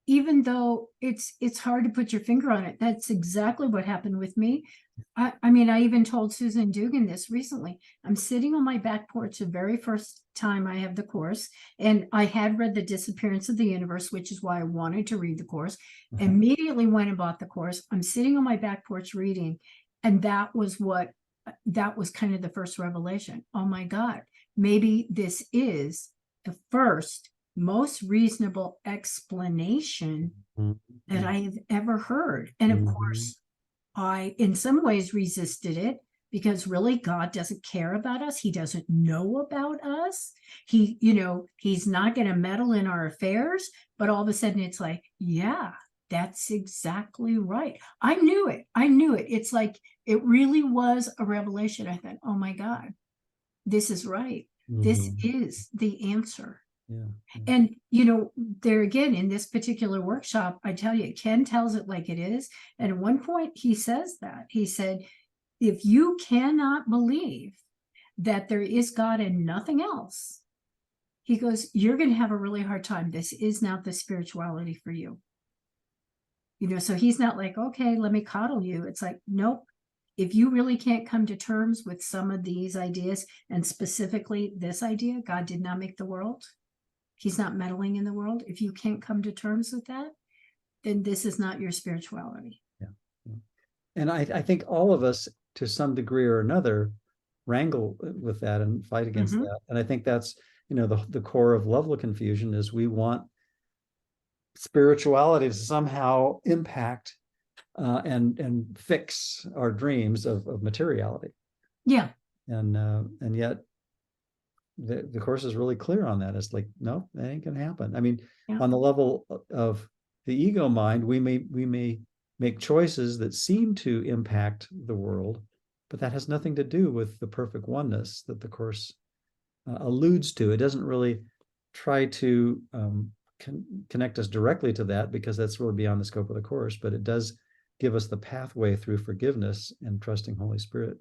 even though it's hard to put your finger on it, that's exactly what happened with me. I even told Susan Dugan this recently. I'm sitting on my back porch the very first time I have the Course, and I had read The Disappearance of the Universe, which is why I wanted to read the Course. Immediately went and bought the Course. I'm sitting on my back porch reading, and that was kind of the first revelation. Oh my God, maybe this is the first most reasonable explanation that I have ever heard. And of course, I, in some ways, resisted it because really God doesn't care about us. He doesn't know about us. He's not going to meddle in our affairs. But all of a sudden it's like, yeah, that's exactly right. I knew it. It's like, it really was a revelation. I thought, oh my God, this is right. This is the answer. And there again, in this particular workshop, I tell you, Ken tells it like it is. And at one point he says that he said, if you cannot believe that there is God and nothing else, he goes, you're going to have a really hard time. This is not the spirituality for you. So he's not like, okay, let me coddle you. It's like, nope. If you really can't come to terms with some of these ideas, and specifically this idea, God did not make the world, he's not meddling in the world. If you can't come to terms with that, then this is not your spirituality. Yeah. And I think all of us, to some degree or another, wrangle with that and fight against that. And I think that's, the core of level confusion is we want spirituality to somehow impact and fix our dreams of materiality. Yeah. And yet the Course is really clear on that. It's like, no, that ain't gonna happen. On the level of the ego mind, we may make choices that seem to impact the world, but that has nothing to do with the perfect oneness that the Course alludes to. It doesn't really try to connect us directly to that, because that's really beyond the scope of the Course, but it does give us the pathway through forgiveness and trusting Holy Spirit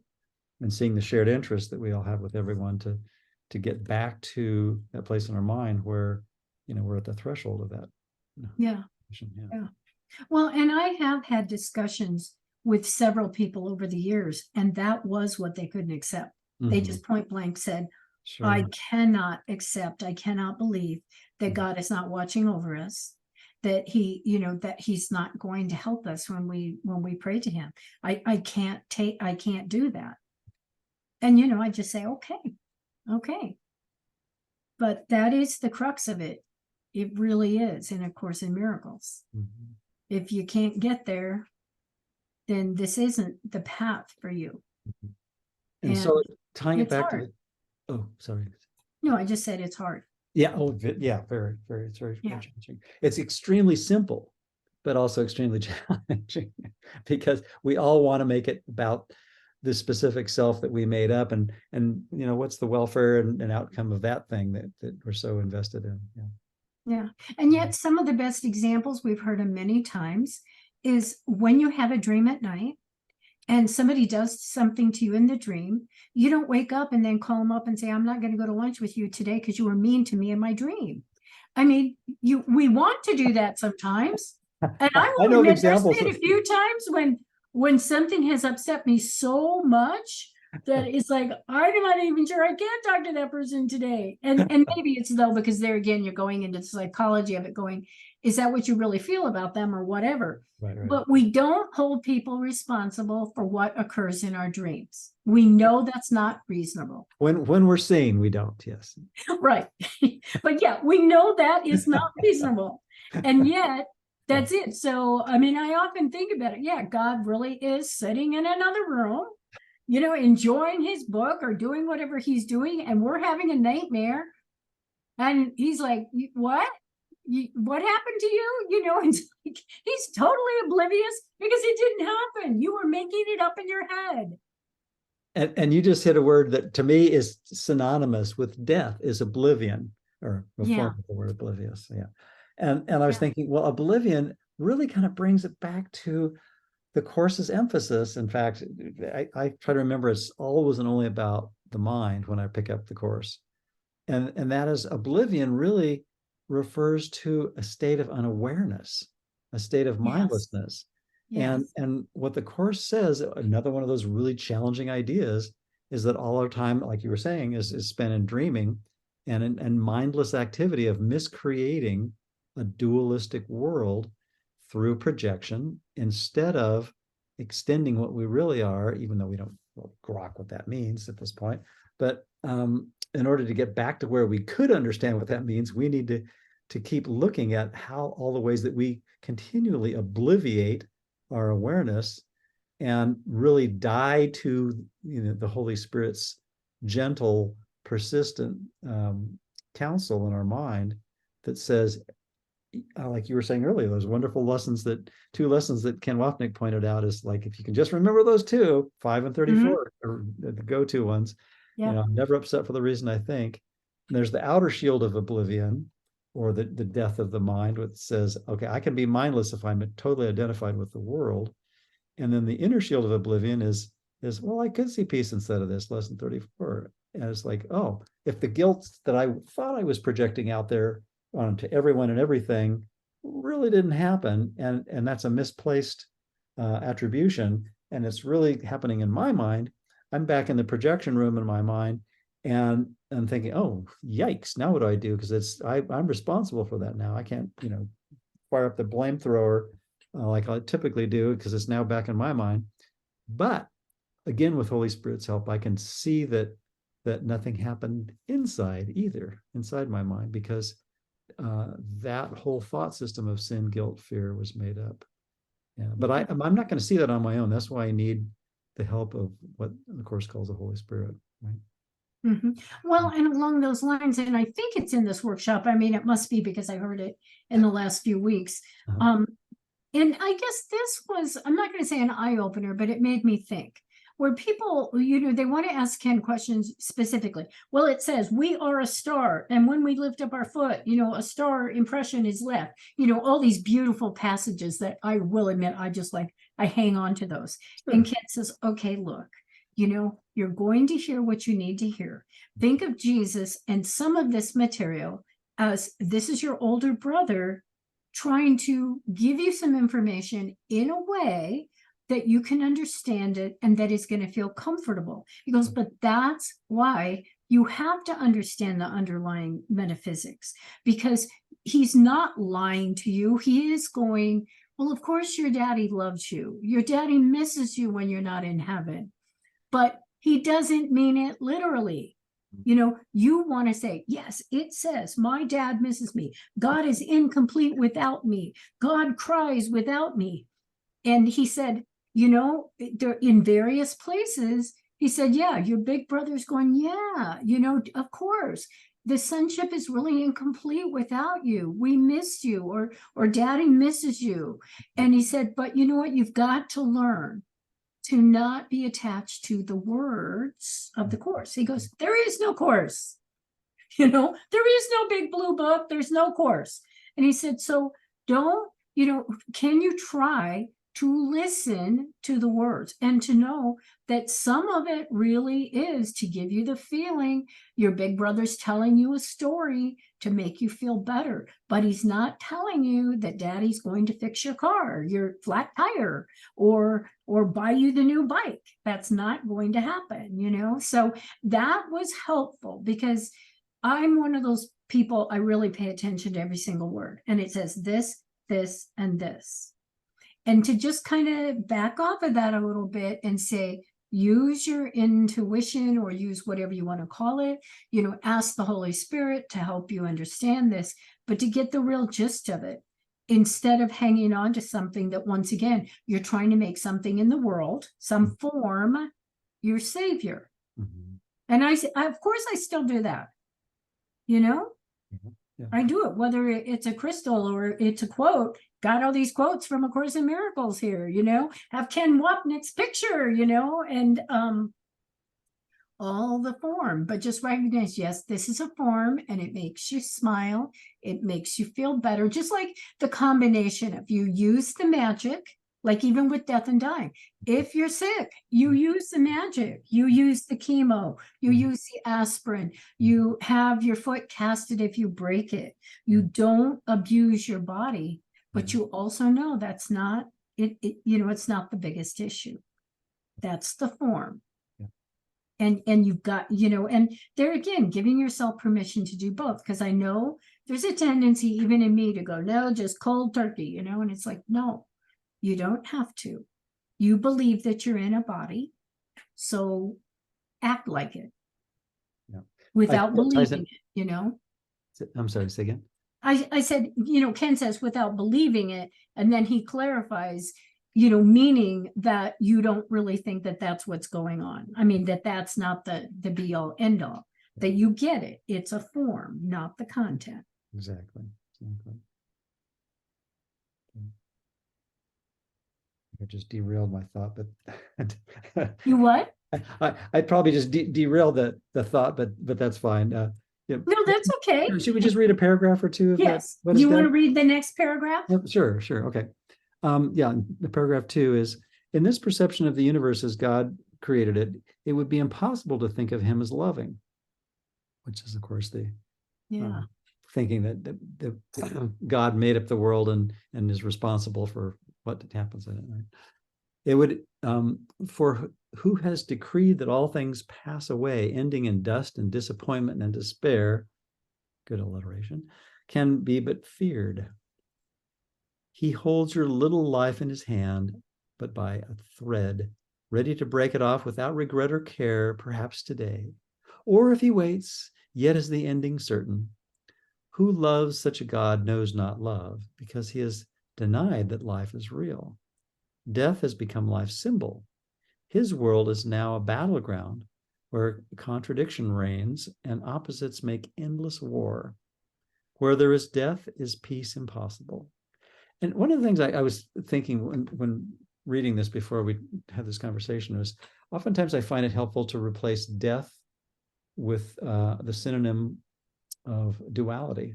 and seeing the shared interest that we all have with everyone to get back to that place in our mind where, we're at the threshold of that. Yeah. Well, and I have had discussions with several people over the years, and that was what they couldn't accept. They just point blank said, Sure. I cannot accept, I cannot believe that God is not watching over us, that that he's not going to help us when we pray to him. I can't do that. And I just say, okay. But that is the crux of it. It really is in A Course in Miracles. If you can't get there, then this isn't the path for you. And so tying it back hard. Sorry. No, I just said it's hard. Yeah. Yeah. Very, very, it's very Yeah. challenging. It's extremely simple, but also extremely challenging, because we all want to make it about the specific self that we made up, and what's the welfare and outcome of that thing that we're so invested in. Yeah. And yet some of the best examples we've heard of many times is when you have a dream at night and somebody does something to you in the dream, you don't wake up and then call them up and say, I'm not going to go to lunch with you today because you were mean to me in my dream. I mean, we want to do that sometimes. And I will admit, there's been a few times when something has upset me so much that it's like, I'm not even sure I can talk to that person today. And maybe it's though, because there again, you're going into the psychology of it, going, is that what you really feel about them or whatever? Right. But we don't hold people responsible for what occurs in our dreams. We know that's not reasonable. When we're seeing, we don't, yes. Right. But yeah, we know that is not reasonable. And yet, that's it. So, I mean, I often think about it. Yeah, God really is sitting in another room, enjoying his book or doing whatever he's doing. And we're having a nightmare. And he's like, what? What happened to you? It's like, he's totally oblivious because it didn't happen. You were making it up in your head. And you just hit a word that to me is synonymous with death, is oblivion, or a form of the word oblivious. Yeah. And I was thinking, well, oblivion really kind of brings it back to the Course's emphasis. In fact, I try to remember it's always and only about the mind when I pick up the Course. And that is, oblivion really refers to a state of unawareness, a state of mindlessness. Yes. And what the Course says, another one of those really challenging ideas, is that all our time, like you were saying, is spent in dreaming and mindless activity of miscreating a dualistic world through projection, instead of extending what we really are, even though we don't grok what that means at this point. But in order to get back to where we could understand what that means, we need to keep looking at how all the ways that we continually obliviate our awareness and really die to the Holy Spirit's gentle, persistent counsel in our mind that says, like you were saying earlier, those wonderful lessons, two lessons that Ken Wapnick pointed out, is like, if you can just remember those two, 5 and 34 are the go-to ones. I'm never upset for the reason I think. And there's the outer shield of oblivion, or the death of the mind, which says, okay, I can be mindless if I'm totally identified with the world. And then the inner shield of oblivion is well, I could see peace instead of this, lesson 34. And it's like, oh, if the guilt that I thought I was projecting out there onto everyone and everything really didn't happen, and that's a misplaced attribution, and it's really happening in my mind, I'm back in the projection room in my mind, and I'm thinking, oh, yikes, now what do I do? Because I'm responsible for that now. I can't, fire up the blame thrower like I typically do, because it's now back in my mind. But again, with Holy Spirit's help, I can see that nothing happened inside my mind, because that whole thought system of sin, guilt, fear was made up. Yeah, but I'm not going to see that on my own. That's why I need the help of what the Course calls the Holy Spirit, right? Well, and along those lines, and I think it's in this workshop, I mean, it must be because I heard it in the last few weeks. And I guess this was, I'm not going to say an eye-opener, but it made me think. Where people, they want to ask Ken questions specifically. Well, it says, we are a star. And when we lift up our foot, a star impression is left. All these beautiful passages that I will admit, I hang on to those. Sure. And Ken says, okay, look, you're going to hear what you need to hear. Think of Jesus and some of this material as this is your older brother trying to give you some information in a way that you can understand it and that is going to feel comfortable. He goes, but that's why you have to understand the underlying metaphysics, because he's not lying to you. He is going, well, of course your daddy loves you. Your daddy misses you when you're not in heaven, but he doesn't mean it literally. You want to say, yes, it says my dad misses me. God is incomplete without me. God cries without me. And he said, they're in various places. He said, yeah, your big brother's going, yeah, of course. The sonship is really incomplete without you. We miss you, or daddy misses you. And he said, but you know what? You've got to learn to not be attached to the words of the course. He goes, there is no course. There is no big blue book. There's no course. And he said, so don't, can you try to listen to the words and to know that some of it really is to give you the feeling your big brother's telling you a story to make you feel better, but he's not telling you that daddy's going to fix your car, your flat tire, or buy you the new bike. That's not going to happen, So that was helpful, because I'm one of those people, I really pay attention to every single word. And it says this, this, and this. And to just kind of back off of that a little bit and say, use your intuition, or use whatever you want to call it, ask the Holy Spirit to help you understand this, but to get the real gist of it, instead of hanging on to something that, once again, you're trying to make something in the world, some form, your savior. Mm-hmm. And of course, I still do that, Yeah. I do it, whether it's a crystal or it's a quote. Got all these quotes from A Course in Miracles here, have Ken Wapnick's picture, and all the form, but just recognize, yes, this is a form, and it makes you smile. It makes you feel better. Just like the combination of you use the magic, like even with death and dying. If you're sick, you use the magic, you use the chemo, you use the aspirin, you have your foot casted if you break it. You don't abuse your body, but you also know that's not it, it's not the biggest issue. That's the form. And you've got, and there again, giving yourself permission to do both, because I know there's a tendency even in me to go, no, just cold turkey, and it's like, no, you don't have to. You believe that you're in a body, so act like it. Yeah. Without believing it, I'm sorry, say again. I said, Ken says without believing it, and then he clarifies, meaning that you don't really think that that's what's going on. I mean, that's not the be all end all, that you get it. It's a form, not the content. Exactly. I just derailed my thought, but you what? I probably just derailed the thought, but that's fine. Yeah. No, that's okay. Should we just read a paragraph or two? Yes. Do you want to read the next paragraph? Sure. Okay. The paragraph 2 is, in this perception of the universe as God created it, it would be impossible to think of him as loving, which is, of course, the thinking that God made up the world and is responsible for what happens in it. Right? It would, for who has decreed that all things pass away, ending in dust and disappointment and despair, good alliteration, can be but feared. He holds your little life in his hand, but by a thread, ready to break it off without regret or care, perhaps today. Or if he waits, yet is the ending certain. Who loves such a God knows not love, because he has denied that life is real. Death has become life's symbol. His world is now a battleground where contradiction reigns and opposites make endless war. Where there is death is peace impossible. And one of the things I was thinking when reading this before we had this conversation was, oftentimes I find it helpful to replace death with the synonym of duality.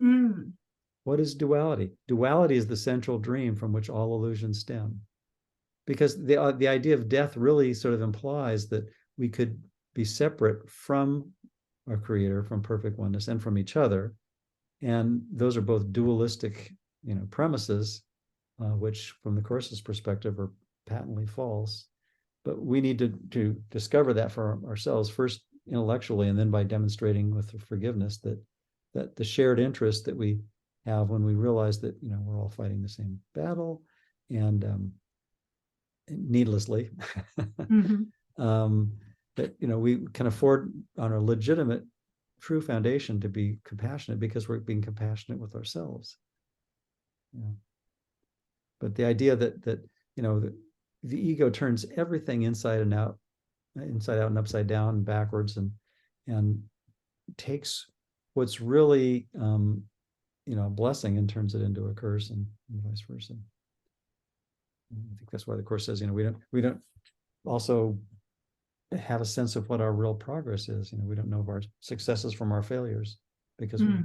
Mm. What is duality? Duality is the central dream from which all illusions stem. Because the idea of death really sort of implies that we could be separate from our creator, from perfect oneness, and from each other. And those are both dualistic, premises, which from the Course's perspective are patently false. But we need to discover that for ourselves, first intellectually, and then by demonstrating with forgiveness that the shared interest that we have when we realize that, we're all fighting the same battle, and needlessly, Mm-hmm. that we can afford on a legitimate, true foundation to be compassionate, because we're being compassionate with ourselves. But the idea that the ego turns everything inside out and upside down and backwards, and takes what's really a blessing and turns it into a curse, and vice versa. I think that's why the Course says, we don't also have a sense of what our real progress is. We don't know of our successes from our failures, because we're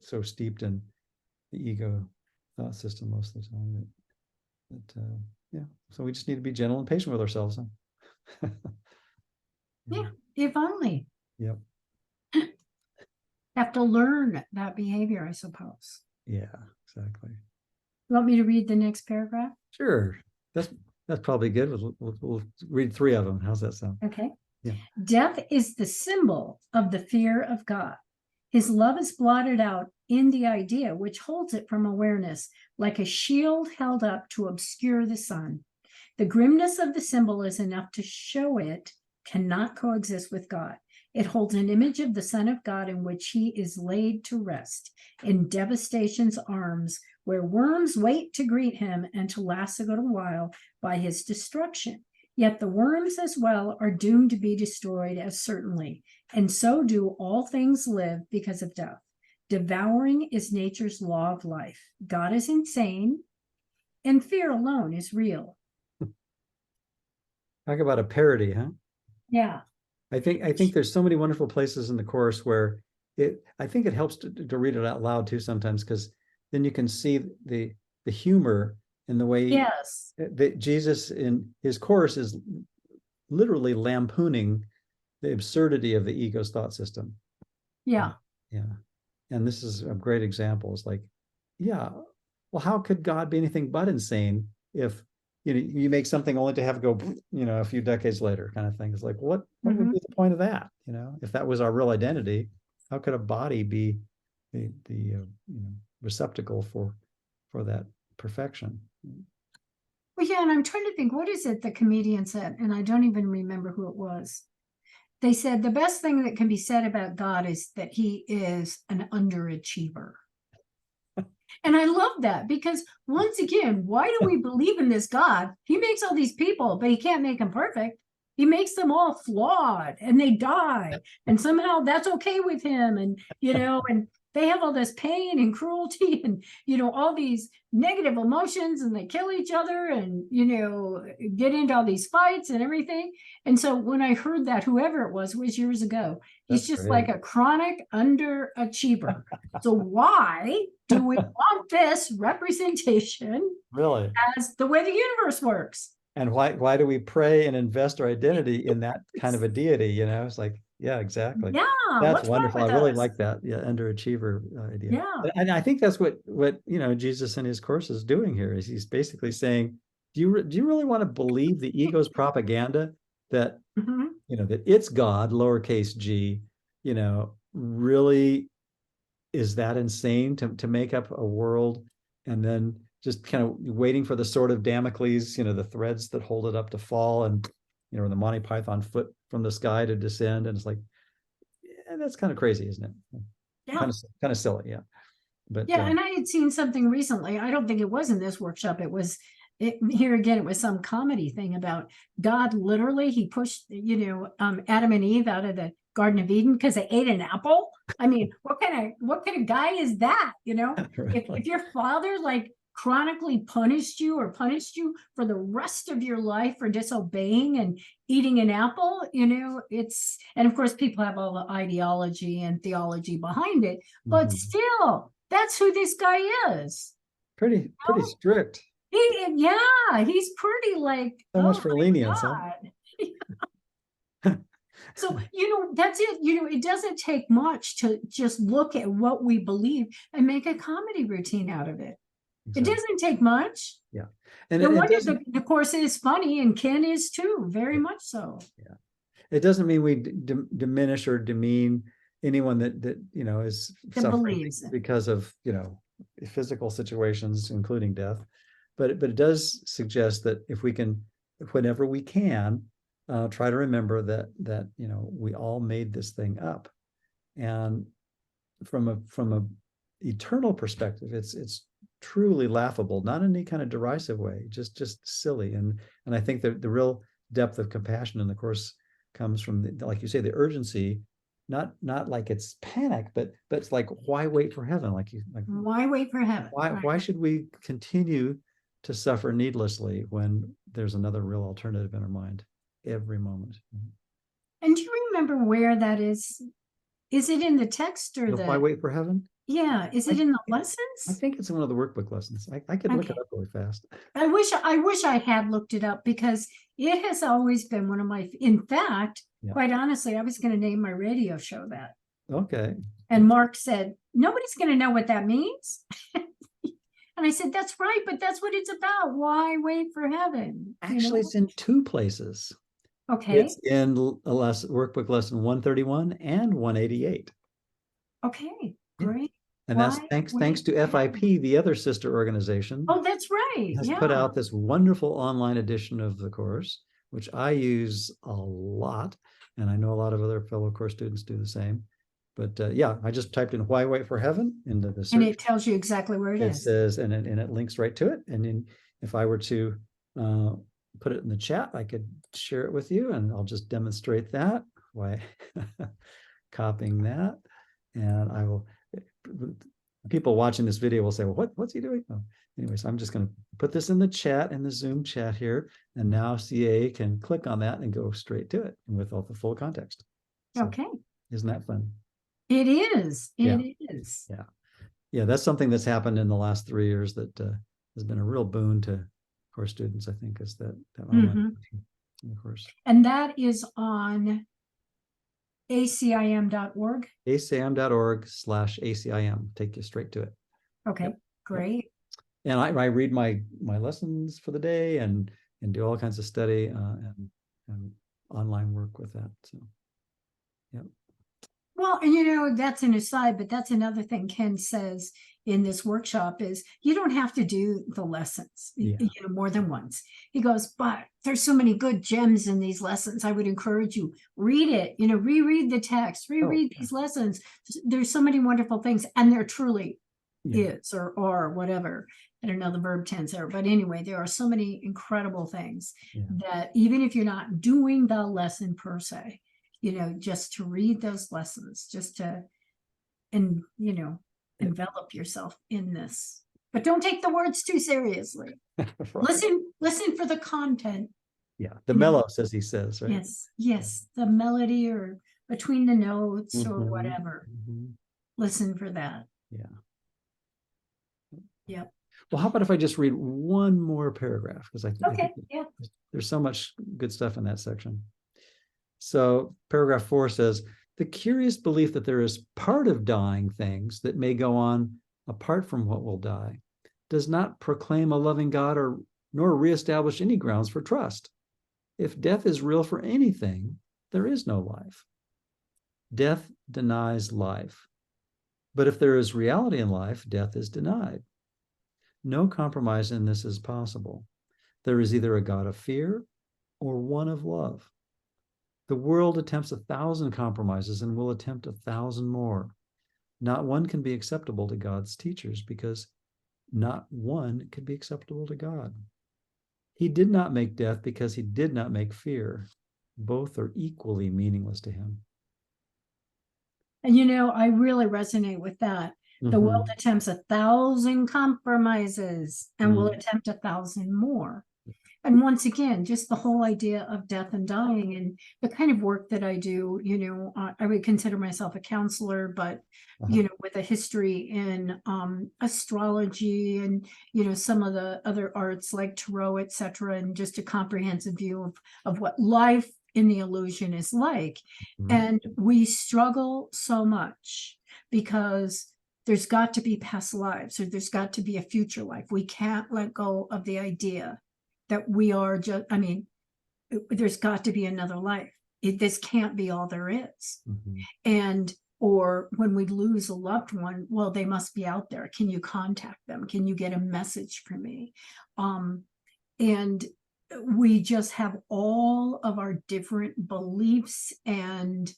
so steeped in the ego thought system most of the time that so we just need to be gentle and patient with ourselves. Yeah, if only. Yep. Have to learn that behavior, I suppose. Yeah, exactly. You want me to read the next paragraph? Sure. That's probably good. We'll read 3 of them. How's that sound? Okay. Yeah. Death is the symbol of the fear of God. His love is blotted out in the idea, which holds it from awareness, like a shield held up to obscure the sun. The grimness of the symbol is enough to show it cannot coexist with God. It holds an image of the Son of God in which he is laid to rest in devastation's arms, where worms wait to greet him and to last a little while by his destruction. Yet the worms as well are doomed to be destroyed as certainly, and so do all things live because of death. Devouring is nature's law of life. God is insane, and fear alone is real. Talk about a parody, huh? Yeah. I think there's so many wonderful places in the Course where I think it helps to read it out loud too sometimes, because then you can see the humor in the way that Jesus in his Course is literally lampooning the absurdity of the ego's thought system. Yeah. And this is a great example. It's like, well, how could God be anything but insane if you make something only to have it go, a few decades later, kind of thing. It's like, what would be the point of that? If that was our real identity, how could a body be the receptacle for that perfection? Well, yeah, and I'm trying to think, what is it the comedian said? And I don't even remember who it was. They said the best thing that can be said about God is that he is an underachiever. And I love that, because once again, why do we believe in this God? He makes all these people, but he can't make them perfect. He makes them all flawed and they die. And somehow that's okay with him. And, and they have all this pain and cruelty and, all these negative emotions, and they kill each other and, get into all these fights and everything. And so when I heard that, whoever it was years ago, he's just like a chronic underachiever. So why do we want this representation really as the way the universe works? And why do we pray and invest our identity in that kind of a deity? It's like, yeah, exactly. Yeah, that's wonderful. I really like that. Yeah, underachiever idea. Yeah, and I think that's what Jesus in his Course is doing here. Is he's basically saying, do you really want to believe the ego's propaganda that that it's God, lowercase g, really is that insane to make up a world and then just kind of waiting for the sword of Damocles, the threads that hold it up to fall, and the Monty Python foot from the sky to descend, and it's like, that's kind of crazy, isn't it? Yeah, kind of silly, yeah. But and I had seen something recently. I don't think it was in this workshop. It was here again. It was some comedy thing about God. Literally, he pushed Adam and Eve out of the Garden of Eden because they ate an apple. I mean, what kind of guy is that? Really? If your father chronically punished you for the rest of your life for disobeying and eating an apple, and of course people have all the ideology and theology behind it, but still, that's who this guy is. Pretty strict. He's pretty like, So much for lenience, huh? So, that's it. It doesn't take much to just look at what we believe and make a comedy routine out of it. Exactly. It doesn't take much. Yeah. And no wonder the course is funny, and Ken is too, very much so. Yeah. It doesn't mean we diminish or demean anyone that is suffering because of, physical situations, including death. But it does suggest that if we can, whenever we can, try to remember that we all made this thing up, and from a eternal perspective, it's truly laughable, not in any kind of derisive way, just silly. And I think that the real depth of compassion in the course comes from, like you say, the urgency, not like it's panic, but it's like, why wait for heaven? Why wait for heaven? Why should we continue to suffer needlessly when there's another real alternative in our mind every moment? And do you remember where that is? Is it in the text or why wait for heaven? Yeah. Is it in the lessons? I think it's in one of the workbook lessons. I could look it up really fast. I wish I had looked it up, because it has always been one of my, in fact, quite honestly, I was going to name my radio show that. Okay. And Mark said, nobody's going to know what that means. And I said, that's right, but that's what it's about. Why wait for heaven? Actually, it's in two places. Okay. It's in workbook lesson 131 and 188. Okay, great. And that's thanks to FIP, the other sister organization. Oh, that's right. Has put out this wonderful online edition of the course, which I use a lot. And I know a lot of other fellow course students do the same. But I just typed in "why wait for heaven" into the search. And it tells you exactly where it is. It says, and it links right to it. And then if I were to put it in the chat, I could share it with you, and I'll just demonstrate that by copying that. And I will, people watching this video will say, well, what's he doing? Oh, anyways, I'm just going to put this in the chat, in the Zoom chat here. And now CA can click on that and go straight to it with all the full context. So, okay. Isn't that fun? It is. It is. Yeah. Yeah. That's something that's happened in the last 3 years that has been a real boon to course students, I think, is that online course. And that is on ACIM.org. ACIM.org/ACIM. Take you straight to it. Okay, great. And I read my lessons for the day and do all kinds of study and online work with that. So, yeah. Well, and that's an aside, but that's another thing Ken says in this workshop is you don't have to do the lessons, more than once. He goes, but there's so many good gems in these lessons. I would encourage you, read it, reread the text, reread these lessons. There's so many wonderful things, and there truly is or whatever. I don't know the verb tense there, but anyway, there are so many incredible things that even if you're not doing the lesson per se, just to read those lessons, just to, envelop yourself in this. But don't take the words too seriously. Right. Listen for the content. Yeah, the melos, as he says, right? Yes, the melody or between the notes or whatever. Listen for that. Yeah. Yep. Well, how about if I just read one more paragraph? Because I think there's so much good stuff in that section. So paragraph 4 says, the curious belief that there is part of dying things that may go on apart from what will die does not proclaim a loving God nor reestablish any grounds for trust. If death is real for anything, there is no life. Death denies life. But if there is reality in life, death is denied. No compromise in this is possible. There is either a God of fear or one of love. The world attempts 1,000 compromises and will attempt 1,000 more. Not one can be acceptable to God's teachers because not one can be acceptable to God. He did not make death because he did not make fear. Both are equally meaningless to him. And I really resonate with that. The world Mhm. attempts 1,000 compromises and will Mm. attempt 1,000 more. And once again, just the whole idea of death and dying and the kind of work that I do, I would consider myself a counselor, but, with a history in astrology and, some of the other arts like tarot, etc., and just a comprehensive view of what life in the illusion is like. Mhm. And we struggle so much because there's got to be past lives, or there's got to be a future life. We can't let go of the idea that we are just, there's got to be another life. This can't be all there is. Mhm. And, or when we lose a loved one, well, they must be out there. Can you contact them? Can you get a message from me? And we just have all of our different beliefs, and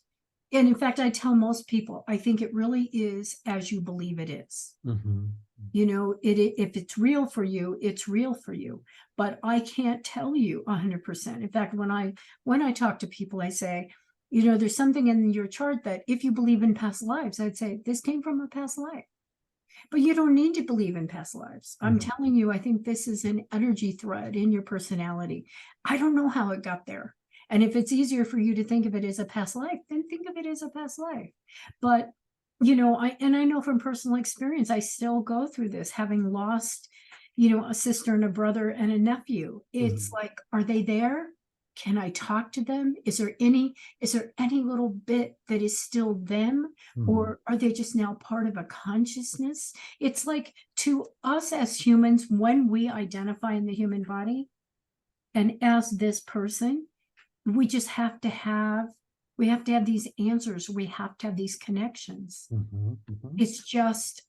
in fact, I tell most people, I think it really is as you believe it is. Mhm. If it's real for you, it's real for you. But I can't tell you 100%. In fact, when I talk to people, I say, there's something in your chart that if you believe in past lives, I'd say this came from a past life. But you don't need to believe in past lives. I'm Mhm. telling you, I think this is an energy thread in your personality. I don't know how it got there. And if it's easier for you to think of it as a past life, then think of it as a past life. But, I know from personal experience, I still go through this, having lost, a sister and a brother and a nephew. It's Mhm. like, are they there? Can I talk to them? Is there any little bit that is still them? Mhm. Or are they just now part of a consciousness? It's like, to us as humans, when we identify in the human body and as this person, we just have to have these answers. We have to have these connections. Mhm. Mhm. It's just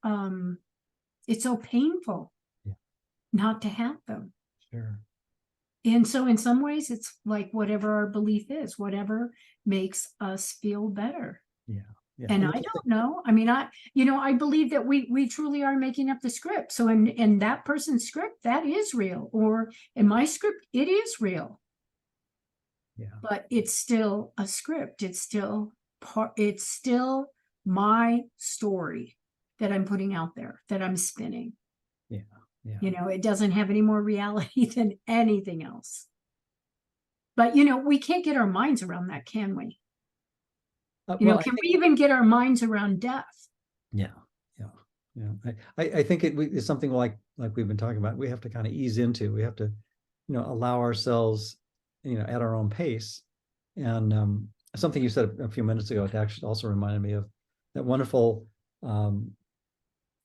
it's so painful Yeah. not to have them. Sure. And so in some ways it's like whatever our belief is, whatever makes us feel better. Yeah. Yeah. And And I it's don't know. I believe that we truly are making up the script. So in that person's script, that is real. Or in my script, it is real. yeah. But it's still a script. It's still my story that I'm putting out there, that I'm spinning. Yeah. Yeah. It doesn't have any more reality than anything else. But we can't get our minds around that, can we? Well, I Can think, we even get our minds around death? yeah. Yeah. Yeah. I think it's something like we've been talking about. We have to kind of ease into. We have to, allow ourselves, at our own pace. And something you said a few minutes ago, it actually also reminded me of that wonderful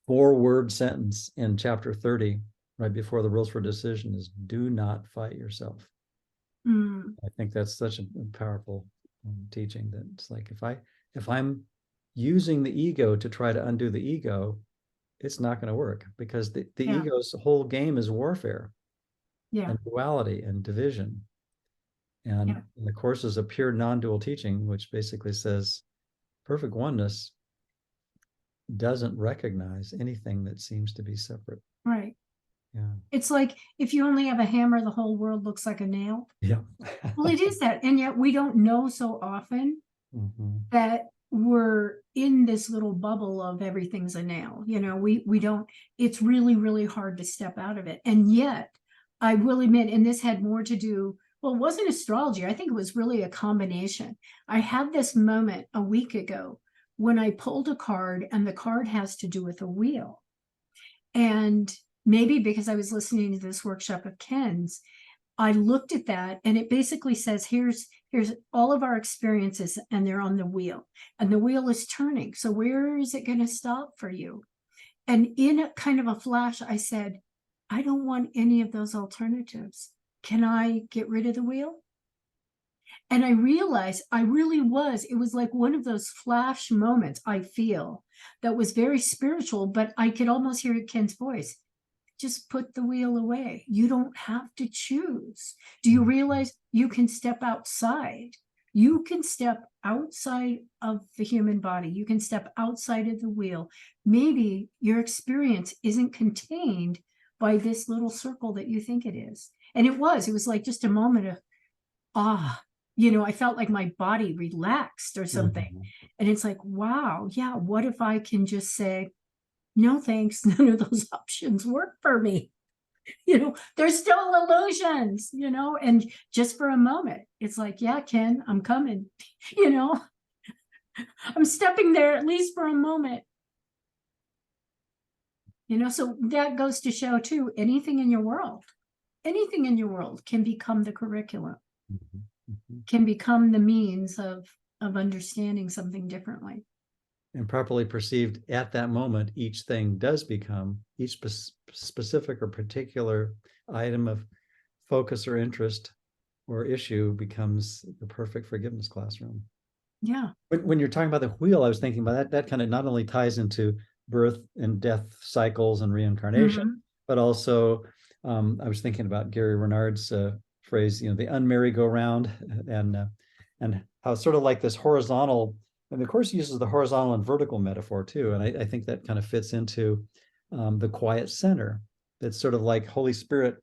4-word sentence in chapter 30, right before the rules for decision, is do not fight yourself. Mm, I think that's such a powerful teaching, that it's like, if I'm using the ego to try to undo the ego, it's not going to work, because the yeah, ego's whole game is warfare yeah, and duality and division. yeah. And the course is a pure non-dual teaching, which basically says perfect oneness doesn't recognize anything that seems to be separate. Right. Yeah. It's like if you only have a hammer, the whole world looks like a nail. Yeah. Well, it is that. And yet we don't know so often Mm-hmm. that we're in this little bubble of everything's a nail. We don't, it's really, really hard to step out of it. And yet, I will admit, and this had more to do, well, it wasn't astrology. I think it was really a combination. I had this moment a week ago when I pulled a card, and the card has to do with a wheel. And maybe because I was listening to this workshop of Ken's, I looked at that, and it basically says, here's all of our experiences, and they're on the wheel, and the wheel is turning. So where is it going to stop for you? And in a kind of a flash, I said, I don't want any of those alternatives. Can I get rid of the wheel? And I realized it was like one of those flash moments, I feel, that was very spiritual, but I could almost hear Ken's voice. Just put the wheel away. You don't have to choose. Do you realize you can step outside? You can step outside of the human body. You can step outside of the wheel. Maybe your experience isn't contained by this little circle that you think it is. And it was like just a moment of, I felt like my body relaxed or something. Mm-hmm. And it's like, wow, yeah, what if I can just say, no thanks, none of those options work for me. They're still illusions, and just for a moment, it's like, yeah, Ken, I'm coming, I'm stepping there at least for a moment. So that goes to show too, anything in your world can become the curriculum, can become the means of understanding something differently. And properly perceived at that moment, each thing does become, each specific or particular item of focus or interest or issue becomes the perfect forgiveness classroom. Yeah. When you're talking about the wheel, I was thinking about that kind of not only ties into birth and death cycles and reincarnation, but also I was thinking about Gary Renard's phrase, the unmerry-go-round, and how it's sort of like this horizontal, and the Course uses the horizontal and vertical metaphor too. And I think that kind of fits into the quiet center. That's sort of like Holy Spirit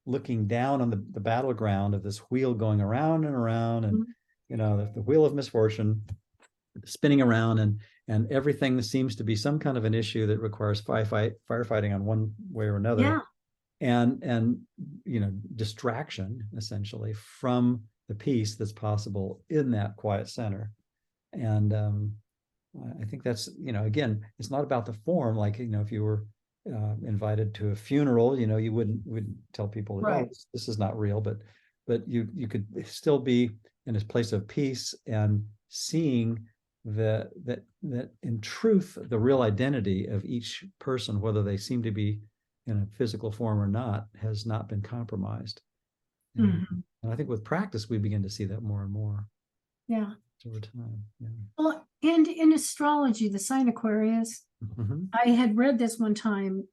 looking down on the battleground of this wheel going around and around, and the wheel of misfortune spinning around, and everything seems to be some kind of an issue that requires firefighting on one way or another. Yeah. And distraction essentially from the peace that's possible in that quiet center. And I think that's, again, it's not about the form. Like, if you were invited to a funeral, you wouldn't tell people that, right. oh, this is not real, but you could still be in a place of peace and seeing that in truth, the real identity of each person, whether they seem to be in a physical form or not, has not been compromised. And I think with practice, we begin to see that more and more. Yeah. Over time. Yeah. Well, and in astrology, the sign Aquarius, I had read this one time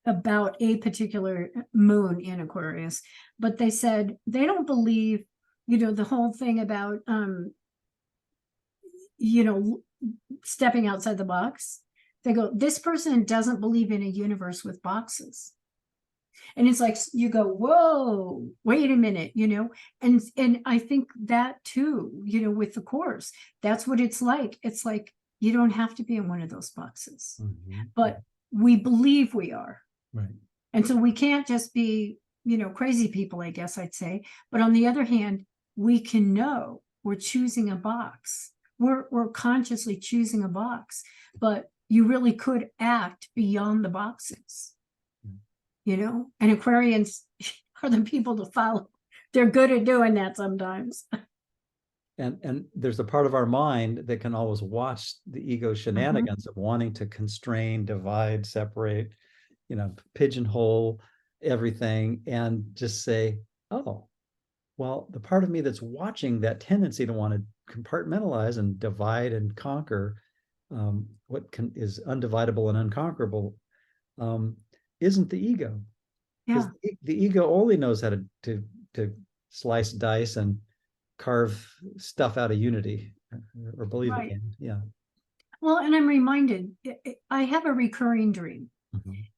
about a particular moon in Aquarius, but they said they don't believe, the whole thing about, stepping outside the box. They go, this person doesn't believe in a universe with boxes. And it's like, you go, whoa, wait a minute, and I think that too, with the Course, that's what it's like. It's like, you don't have to be in one of those boxes, but we believe we are. Right. And so we can't just be, crazy people, I guess I'd say. But on the other hand, we can know we're choosing a box. We're consciously choosing a box, but you really could act beyond the boxes. And Aquarians are the people to follow. They're good at doing that sometimes. And there's a part of our mind that can always watch the ego shenanigans of wanting to constrain, divide, separate, pigeonhole everything, and just say, oh, well, the part of me that's watching that tendency to want to compartmentalize and divide and conquer what is undividable and unconquerable isn't the ego. Because the ego only knows how to slice, dice, and carve stuff out of unity, or believe it can. Yeah. Well, and I'm reminded, I have a recurring dream.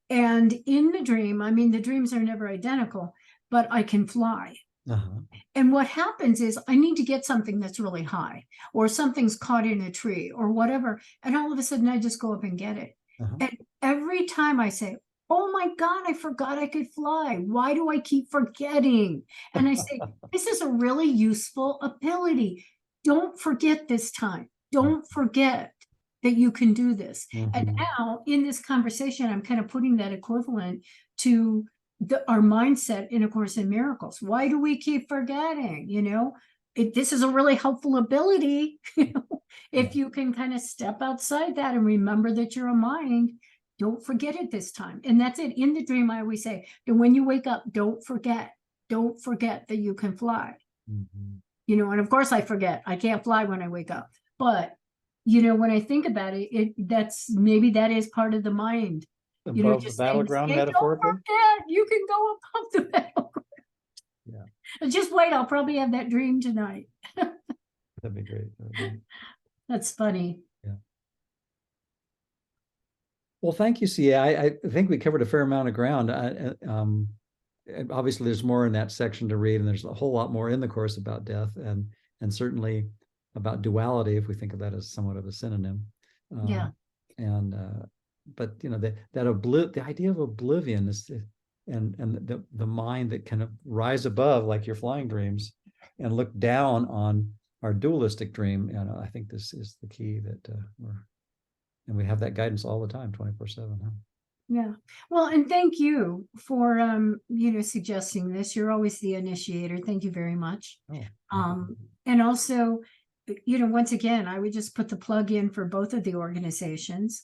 And in the dream, the dreams are never identical, but I can fly. And what happens is I need to get something that's really high, or something's caught in a tree or whatever. And all of a sudden I just go up and get it. And every time I say, oh my God, I forgot I could fly. Why do I keep forgetting? And I say, this is a really useful ability. Don't forget this time. Don't forget that you can do this. And now in this conversation, I'm kind of putting that equivalent to our mindset in A Course in Miracles. Why do we keep forgetting? This is a really helpful ability. If you can kind of step outside that and remember that you're a mind, don't forget it this time. And that's it. In the dream, I always say that when you wake up, don't forget that you can fly. And of course I forget. I can't fly when I wake up. But, when I think about it, maybe that is part of the mind. Above the battleground, metaphorically? Don't forget, you can go above the battleground. Yeah. And just wait, I'll probably have that dream tonight. That'd be great. That's funny. Yeah. Well, thank you, CA. I think we covered a fair amount of ground. Obviously, there's more in that section to read, and there's a whole lot more in the Course about death, and certainly about duality, if we think of that as somewhat of a synonym. Yeah. And the idea of oblivion is and the mind that can rise above like your flying dreams and look down on our dualistic dream. And I think this is the key that we have that guidance all the time, 24/7. Huh? Yeah. Well, and thank you for suggesting this. You're always the initiator. Thank you very much. And also, once again, I would just put the plug in for both of the organizations,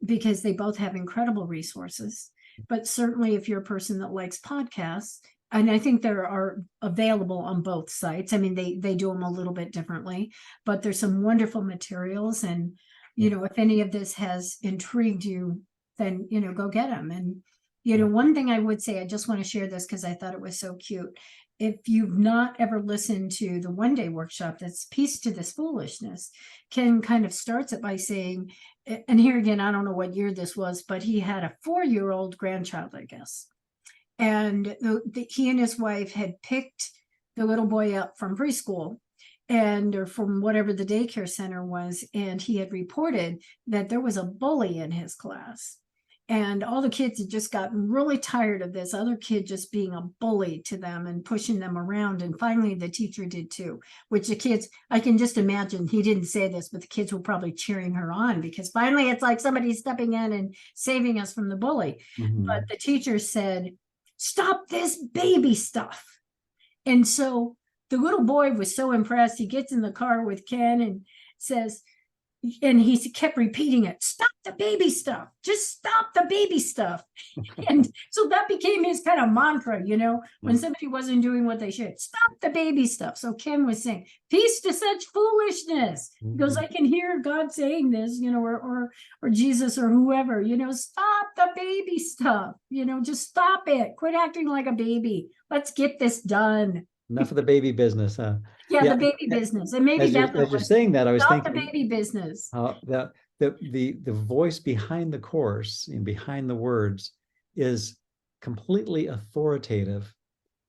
because they both have incredible resources. But certainly if you're a person that likes podcasts, and I think there are available on both sites. I mean, they do them a little bit differently, but there's some wonderful materials. And, if any of this has intrigued you, then, go get them. And, one thing I would say, I just want to share this because I thought it was so cute. If you've not ever listened to the one-day workshop, that's Peace to This Foolishness, Ken kind of starts it by saying, and here again, I don't know what year this was, but he had a 4-year-old grandchild, I guess. And he and his wife had picked the little boy up from preschool or from whatever the daycare center was. And he had reported that there was a bully in his class. And all the kids had just gotten really tired of this other kid just being a bully to them and pushing them around. And finally, the teacher did too, which the kids, I can just imagine, he didn't say this, but the kids were probably cheering her on because finally it's like somebody's stepping in and saving us from the bully. But the teacher said, "Stop this baby stuff." And so the little boy was so impressed. He gets in the car with Ken and says, and he kept repeating it, "Stop the baby stuff, just stop the baby stuff." And so that became his kind of mantra, when somebody wasn't doing what they should, stop the baby stuff. So Ken was saying, "Peace to such foolishness." He goes, "I can hear God saying this, or Jesus or whoever, stop the baby stuff, just stop it. Quit acting like a baby. Let's get this done." Enough of the baby business, huh? Yeah, the baby business. And maybe as you're saying that, I was thinking the baby business. The voice behind the course and behind the words is completely authoritative,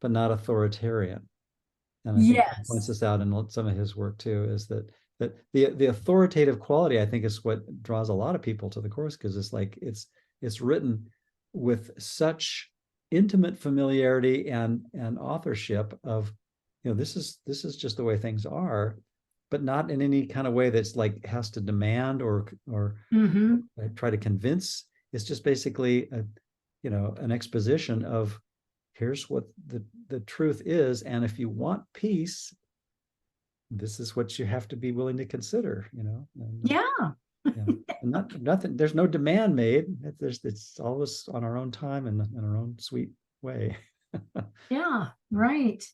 but not authoritarian. And I think he points this out in some of his work too, is that the authoritative quality, I think, is what draws a lot of people to the course, because it's like it's written with such intimate familiarity and authorship of, this is just the way things are, but not in any kind of way that's like has to demand or try to convince. It's just basically an exposition of, here's what the truth is, and if you want peace, this is what you have to be willing to consider. And nothing. There's no demand made. It's always on our own time and in our own sweet way. Yeah, right.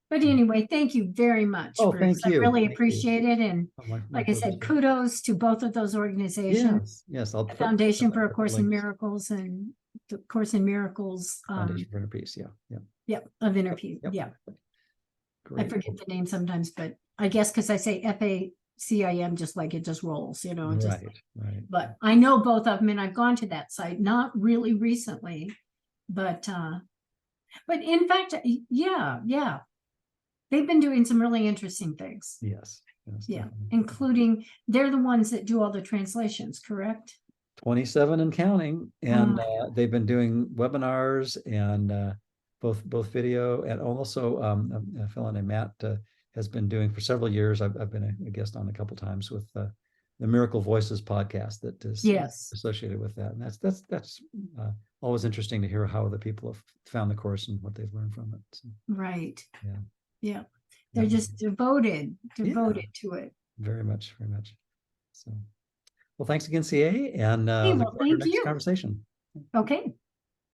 But anyway, thank you very much. Oh, Bruce. thank you. I really appreciate it. And like I said, kudos to both of those organizations. Yes. The Foundation for A Course in Miracles and the Course in Miracles. Foundation for Inner Peace. Yep, of Inner Peace. Yep. Yeah. Great. I forget the name sometimes, but I guess because I say FACIM, just like it just rolls, Right. But I know both of them, and I've gone to that site, not really recently, but in fact, yeah. They've been doing some really interesting things. Yes. Yeah, including they're the ones that do all the translations, correct? 27 and counting. And they've been doing webinars and both video, and also a fellow named Matt has been doing for several years. I've been a guest on a couple times with the Miracle Voices podcast that is associated with that. And that's always interesting to hear how the people have found the course and what they've learned from it. So, right. Yeah. They're just devoted to it. Very much. So, well, thanks again, CA, and thank next you. Conversation. Okay.